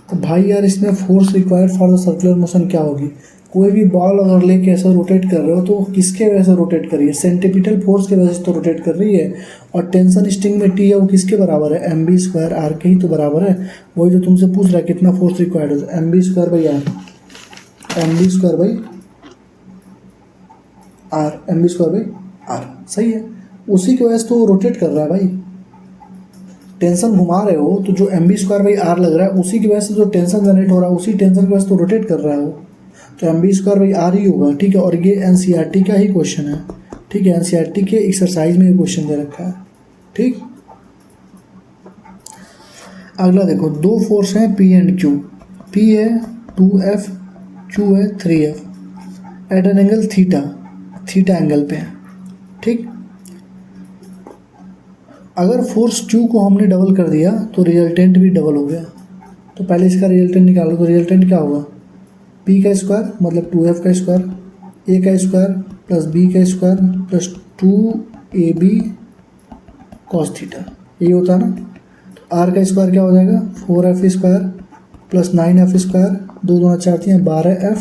तो भाई यार इसमें force required for the circular motion क्या होगी, कोई भी बॉल अगर लेके ऐसे रोटेट कर रहे हो तो किसके वजह से रोटेट कर रही है, सेंट्रीपिटल फोर्स के वजह से तो रोटेट कर रही है। और टेंशन स्ट्रिंग में टी है वो किसके बराबर है mb² r के ही तो बराबर है। वही जो तुमसे पूछ रहा है कितना फोर्स रिक्वायर्ड है mb² r mb² r सही है, उसी की वजह से तो रोटेट कर रहा है भाई। टेंशन घुमा रहे हो तो जो mb² r लग रहा है उसी की वजह से जो टेंशन जनरेट हो रहा है उसी टेंशन की वजह से तो रोटेट कर रहा है वो, तो mb² r ही होगा। ठीक है, और ये NCERT का ही क्वेश्चन है। ठीक है, NCERT के एक्सरसाइज में ये क्वेश्चन दे रखा है। ठीक, अगला देखो, दो फोर्स हैं P एंड Q। P है 2F, Q है 3F at an angle theta angle पे है। ठीक, अगर फोर्स Q को हमने डबल कर दिया तो रिजल्टेंट भी डबल हो गया। तो पहले इसका रिजल्टेंट निकालो, तो रिजल्टेंट क्या होगा P का स्क्वायर मतलब 2F का स्क्वायर, A का स्क्वायर प्लस B का square plus 2AB cos theta, यही होता है ना। तो R का स्क्वायर क्या हो जाएगा 4F square plus 9F square, 2 दूना 4 3 12F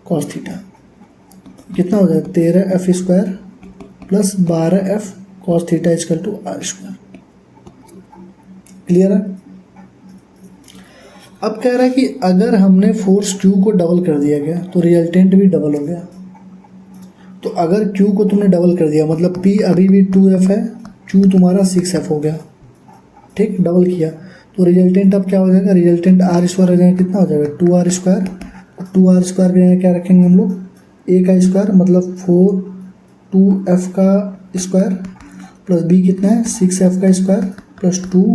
cos थीटा, कितना हो जाएगा 13F square plus 12F cos theta equal to R square. Clear है। अब कह रहा है कि अगर हमने फोर्स Q को डबल कर दिया गया तो रिजल्टेंट भी डबल हो गया। तो अगर Q को तुमने डबल कर दिया मतलब P अभी भी 2F है, Q तुम्हारा 6F हो गया। ठीक, डबल किया तो रिजल्टेंट अब क्या हो जाएगा, रिजल्टेंट R स्क्वायर हो जाएगा, कितना हो जाएगा 2R स्क्वायर। 2R स्क्वायर की जगह क्या रखेंगे हम लोग A का स्क्वायर मतलब 2F का स्क्वायर प्लस B कितना है 6F का square plus 2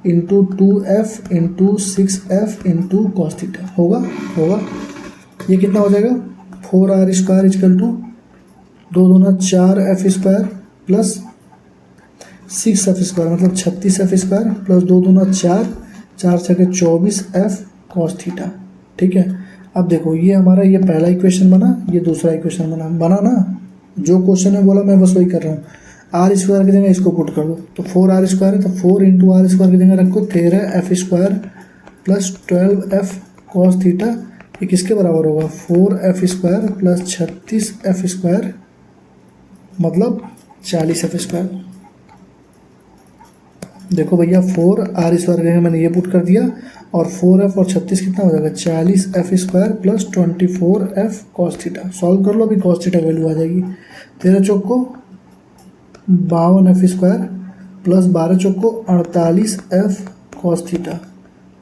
into 2F into 6F into cos theta होगा। ये कितना हो जाएगा 4R स्क्वायर इक्वल टू 2 दूना 4F square plus 6F square मतलब 36F स्क्वायर प्लस 2 दूना 4 6 24F कॉस थीटा। ठीक है, अब देखो ये हमारा ये पहला इक्वेशन बना, ये दूसरा इक्वेशन बना ना। जो क्वेश्चन है बोला मैं बस वही कर रहा हूँ। R स्क्वायर की जगह इसको पुट कर दो तो 4R स्क्वायर है, तो 4 इंटू R स्क्वायर की जगह रखो 13F square plus 12F cos theta, ये किसके बराबर होगा 4F square plus 36F square मतलब 40F स्क्वायर। देखो भैया 4R स्क्वायर की जगह मैंने ये पुट कर दिया और 4F और 36 कितना हो जाएगा 40F square plus 24F cos theta. Solve कर लो, अभी कॉस थीटा वैल्यू आ जाएगी 13 चौक को 52F स्क्वायर प्लस 12 चौक को 48F कॉस थीटा,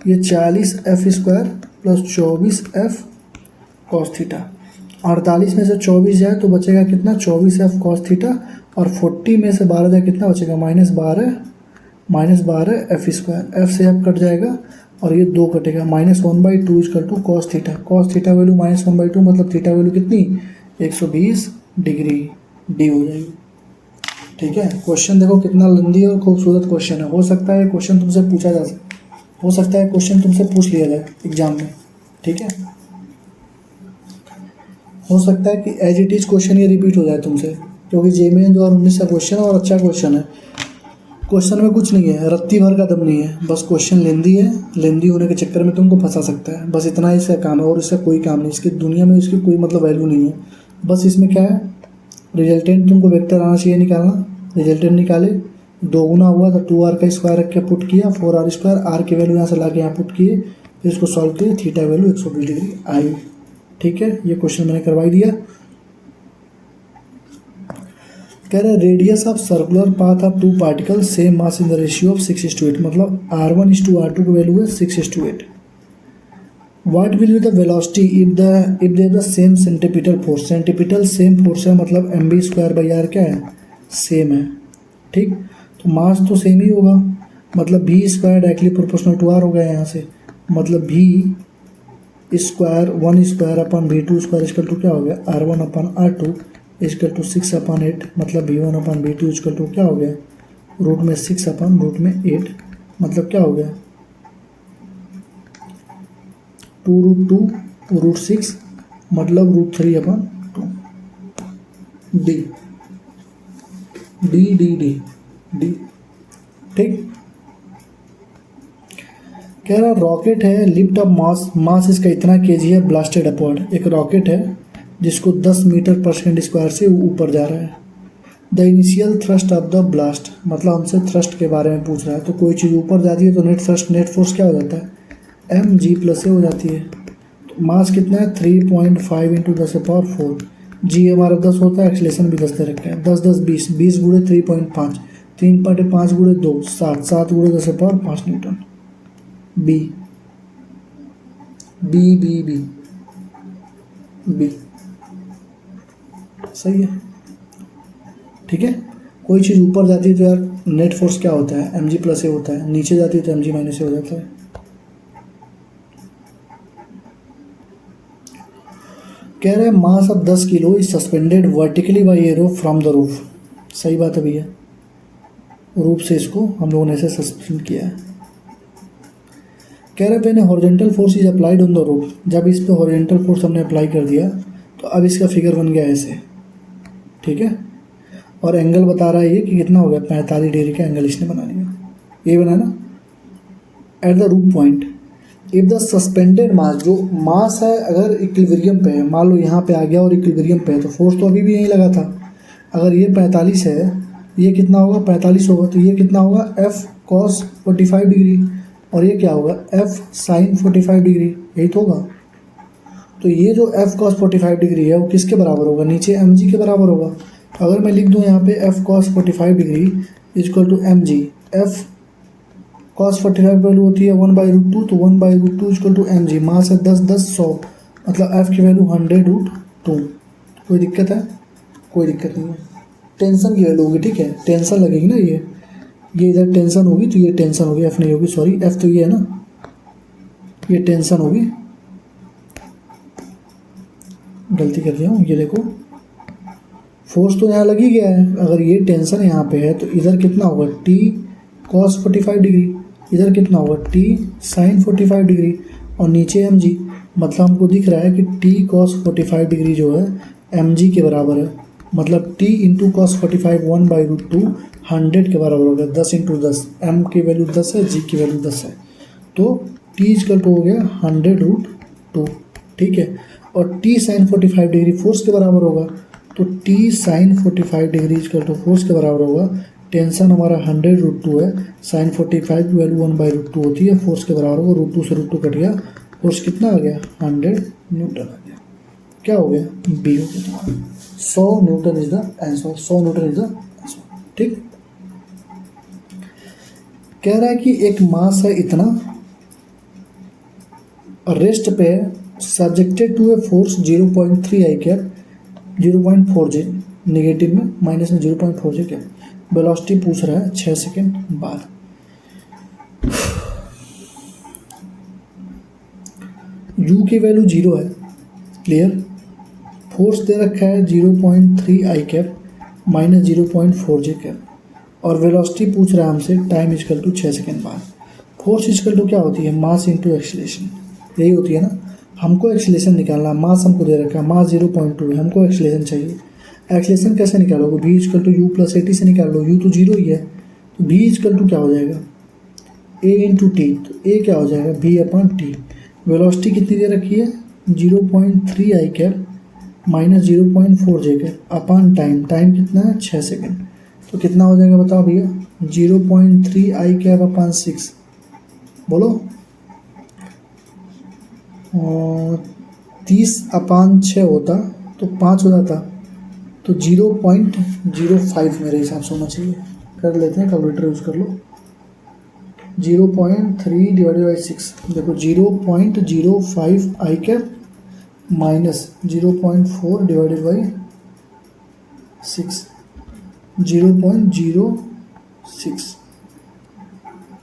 ये 40F square plus 24F cos theta. 48 में से 24 जाए तो बचेगा कितना 24F कॉस थीटा, और 40 में से 12 जाए कितना बचेगा -12F स्क्वायर। F से F कट जाएगा और ये 2 कटेगा -1/2 equal to cos theta. Cos theta value -1/2 मतलब थीटा वैल्यू कितनी 120 डिग्री डी हो जाएगी। ठीक है, क्वेश्चन देखो कितना लंबी और खूबसूरत क्वेश्चन है। हो सकता है क्वेश्चन तुमसे पूछा जा सके, हो सकता है क्वेश्चन तुमसे पूछ लिया जाए एग्जाम में। ठीक है, हो सकता है कि एज इट इज क्वेश्चन ये रिपीट हो जाए तुमसे, क्योंकि JMN 2019 का क्वेश्चन है और अच्छा क्वेश्चन है। क्वेश्चन में कुछ नहीं है, रत्ती भर का दम नहीं है, बस क्वेश्चन लेंदी है, लेंदी होने के चक्कर में तुमको फंसा सकता है, बस इतना ही इसका काम है और इसका कोई काम नहीं। इसकी दुनिया में इसकी कोई मतलब वैल्यू नहीं है। बस इसमें क्या है, रिजल्टेंट तुमको वेक्टर आना चाहिए निकालना। रिजल्टेंट निकाले, 2 गुना हुआ तो 2R का स्क्वायर रख के पुट किया, 4R स्क्वायर, R की वैल्यू यहाँ से ला के यहाँ पुट किए, फिर इसको सॉल्व किए, थीटा वैल्यू 120 डिग्री आई। ठीक है, ये क्वेश्चन मैंने करवाई दिया। कह रहे radius of circular path of two particle same mass in the ratio of 6:8, मतलब R1:R2 की वैल्यू है 6:8। What will be the velocity if they the same centripetal force, centripetal same force है मतलब mv²/r क्या है, सेम है, ठीक। तो मास तो सेम ही होगा, मतलब v² directly proportional to r हो गया यहाँ से, मतलब v² 1² इक्वल टू क्या हो गया, R1/R2 इक्वल टू 6/8, मतलब v1/v2 इक्वल टू क्या हो गया, रूट में 6/8, मतलब क्या हो गया 2√2 √6, मतलब √3/2, D D D D D, ठीक। कह रहा रॉकेट है, लिफ्ट ऑफ मास इसका इतना केजी है, ब्लास्टेड अपवर्ड, एक रॉकेट है जिसको 10 मीटर पर सेकेंड स्क्वायर से ऊपर जा रहा है। The initial thrust of the blast, मतलब हमसे थ्रस्ट के बारे में पूछ रहा है, तो कोई चीज़ ऊपर जाती है तो नेट थ्रस्ट, नेट फोर्स क्या हो जाता है, mg+a हो जाती है। तो मास कितना है 3.5 × 10⁴, जी हमारा 10 होता है, एक्सीलरेशन भी 10 दे रखा है, 10 10 20, 20 × 3.5, 3.5 × 2 7, 7 × 10⁵ newton. B B B B B सही है, ठीक है। कोई चीज़ ऊपर जाती है तो यार नेट फोर्स क्या होता है, mg+a होता है, नीचे जाती है तो mg- हो जाता है। कह रहे हैं mass of 10 kilo is suspended vertically by a rope from the roof, सही बात है भैया, रूप से इसको हम लोगों ने ऐसे सस्पेंड किया है। कह रहे when horizontal force is applied on the roof, जब इस पे हॉरिजॉन्टल फोर्स हमने अप्लाई कर दिया तो अब इसका फिगर बन गया ऐसे, ठीक है। और एंगल बता रहा है ये कि कितना हो गया, 45 डिग्री का एंगल इसने बना लिया, ये बना ना। At the root point if the suspended mass, जो मास है अगर इक्विलिब्रियम पे है, मान लो यहाँ पे आ गया और इक्विलिब्रियम पे है, तो फोर्स तो अभी भी यहीं लगा था। अगर ये 45 है, ये कितना होगा 45 होगा, तो ये कितना होगा F cos 45 डिग्री, और ये क्या होगा F sin 45 डिग्री, यही तो होगा। तो ये जो F cos 45 डिग्री है वो किसके बराबर होगा, नीचे mg के बराबर होगा। तो अगर मैं लिख दूँ यहाँ पे F cos 45 degree equal to mg, F cos 45 value होती है 1/√2, तो 1/√2 इक्वल टू mg, मास है 10 10 100, मतलब F की वैल्यू 100√2। कोई दिक्कत है, कोई दिक्कत नहीं है। टेंशन की वैल्यू होगी, ठीक है, टेंशन लगेगी ना, ये इधर टेंशन होगी तो ये टेंशन होगी, F नहीं होगी, सॉरी F तो ये है ना, ये टेंशन होगी, गलती कर दिया हूँ। ये देखो फोर्स तो यहाँ लग ही गया है, अगर ये टेंशन यहाँ पे है तो इधर कितना होगा T cos 45 डिग्री, इधर कितना होगा T sin 45 डिग्री, और नीचे mg, मतलब हमको दिख रहा है कि T cos 45 डिग्री जो है mg के बराबर है, मतलब T × cos 45 1/√2 100 के बराबर हो गया, 10 × 10, m की वैल्यू 10 है, g की वैल्यू 10 है, तो T इक्वल टू हो गया 100√2, ठीक है। और T sin 45 डिग्री फोर्स के बराबर होगा, तो T sin 45 degree equal to force के बराबर होगा, टेंशन हमारा 100√2 है, sin 45 की वैल्यू 1/√2 होती है, फोर्स के बराबर होगा, √2 से √2 कट गया, फोर्स कितना आ गया 100 न्यूटन आ गया, क्या हो गया बी हो गया तुम्हारा, 100 Newton is the answer, 100 Newton is the answer, ठीक। कह रहा है कि एक मास है इतना, रेस्ट पे subjected to a force 0.3 I cap, 0.4 J negative में, माइनस में 0.4 J कैप, वेलोसिटी पूछ रहा है 6 सेकेंड बाद। U की वैल्यू 0 है, क्लियर, फोर्स दे रखा है 0.3 I cap minus 0.4 J cap, और वेलोसिटी पूछ रहा है हमसे टाइम इक्वल टू 6 सेकेंड बाद। फोर्स इक्वल टू क्या होती है, मास इंटू एक्सीलरेशन, यही होती है ना। हमको एक्सीलरेशन निकालना, मास हमको दे रखा है, मास 0.2 है, हमको एक्सीलरेशन चाहिए। एक्सीलरेशन कैसे निकालोगे, v equal to u + at से निकाल लो, u तो 0 ही है, तो v इक्वल टू क्या हो जाएगा a × t, तो a क्या हो जाएगा v/t। वेलोसिटी कितनी दे रखी है 0.3 I cap minus 0.4 J cap upon time, time कितना है 6 सेकेंड, तो कितना हो जाएगा बताओ भैया, 0.3 I कैप अपॉन 6, बोलो 30/6 होता तो 5 हो जाता, तो 0.05 मेरे हिसाब से होना चाहिए। कर लेते हैं, कैलकुलेटर यूज़ कर लो। 0.3 डिवाइडेड बाई 6, देखो 0.05 आई कैप माइनस 0.4 डिवाइडेड बाई 6, 0.06,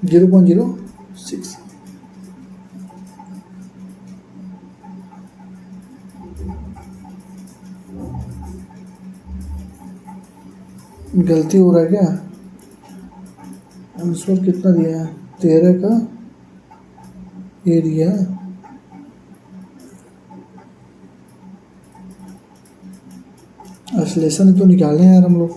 0.06। गलती हो रहा है क्या? आंसर कितना दिया है? 13 का ये दिया है। एक्सलेशन तो निकाले हैं यार हम लोग।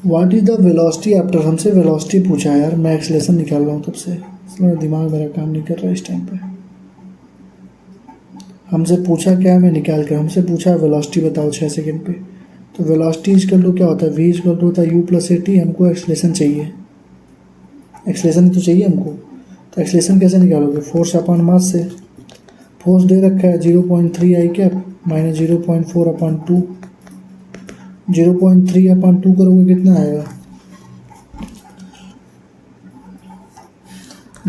What is the velocity after, हमसे वेलोसिटी पूछा है यार, मैं एक्सलेशन निकाल रहा हूँ तब से, इसलिए दिमाग मेरा काम नहीं कर रहा इस टाइम पे। हमसे पूछा क्या, मैं निकाल कर, हमसे पूछा वेलोसिटी बताओ 6 सेकंड पे। तो वेलोसिटी इक्वल टू क्या होता है, v इक्वल टू होता है u प्लस ए टी। हमको एक्सलेशन चाहिए, एक्सलेशन तो चाहिए हमको। तो एक्सलेशन कैसे निकालोगे, फोर्स अपॉन मास से। फोर्स दे रखा है 0.3 आई कैप माइनस 0.4 अपॉन 2। 0.3 अपॉन 2 करोगे कितना आएगा,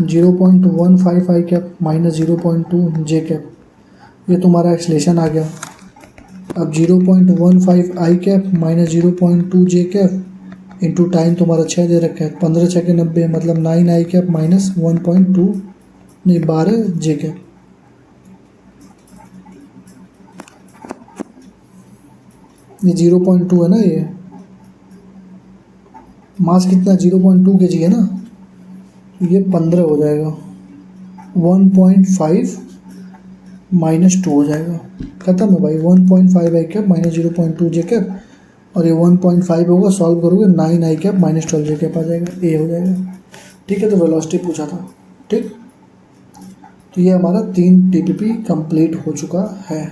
0.15 आई कैप माइनस 0.2 जे कैप। ये तुम्हारा एक्सलेशन आ गया। अब 0.15 आई कैप माइनस 0.2 जे कैप इंटू टाइम तुम्हारा 6 दे रखा है, 15 6 के 90, मतलब 9 आई कैप माइनस 1.2 नहीं 12 जे कैप। ये 0.2 है ना, ये मास कितना 0.2 kg है ना, ये 15 हो जाएगा, 1.5 माइनस 2 हो जाएगा, खत्म है भाई। 1.5 आई कैप माइनस 0.2 जे कैप, और ये 1.5 होगा, सॉल्व करोगे 9 आई कैप माइनस 12 जे कैप आ जाएगा, ए हो जाएगा। ठीक है, तो वेलोसिटी पूछा था। ठीक, तो ये हमारा 3 टीपीपी कंप्लीट हो चुका है।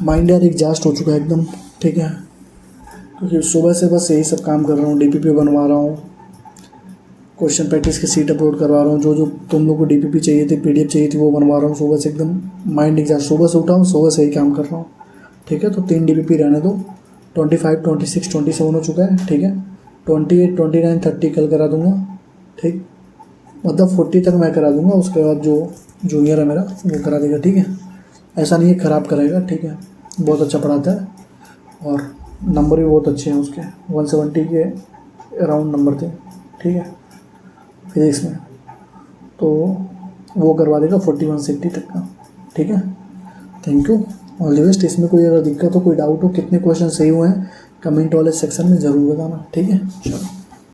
माइंड यार एग्जॉस्ट हो चुका है एकदम। ठीक है, क्योंकि सुबह से बस यही सब काम कर रहा हूँ, डीपीपी बनवा रहा हूँ, क्वेश्चन प्रैक्टिस की सीट अपलोड करवा रहा हूँ, जो जो तुम लोग को डीपीपी चाहिए थी, पीडीएफ चाहिए थी, वो बनवा रहा हूँ सुबह से एकदम। माइंड एग्जॉस्ट, सुबह से उठा हूँ, सुबह से ही काम कर रहा हूँ। ठीक है, तो 3 डीपीपी रहने दो। 25, 26, 27 हो चुका है। ठीक है, 28, 29, 30 कल करा दूँगा। ठीक, मतलब 40 तक मैं करा दूँगा, उसके बाद जो जूनियर है मेरा वो करा देगा। ठीक है, ऐसा नहीं है ख़राब करेगा। ठीक है, बहुत अच्छा पढ़ाता है और नंबर भी बहुत अच्छे हैं उसके, 170 के अराउंड नंबर थे। ठीक है, फिजिक्स में, तो वो करवा देगा 41 से 80 तक का। ठीक है, thank you, all the best. इसमें कोई अगर दिक्कत हो, कोई डाउट हो, कितने क्वेश्चन सही हुए हैं, कमेंट वाले सेक्शन में ज़रूर बताना। ठीक है, चलो।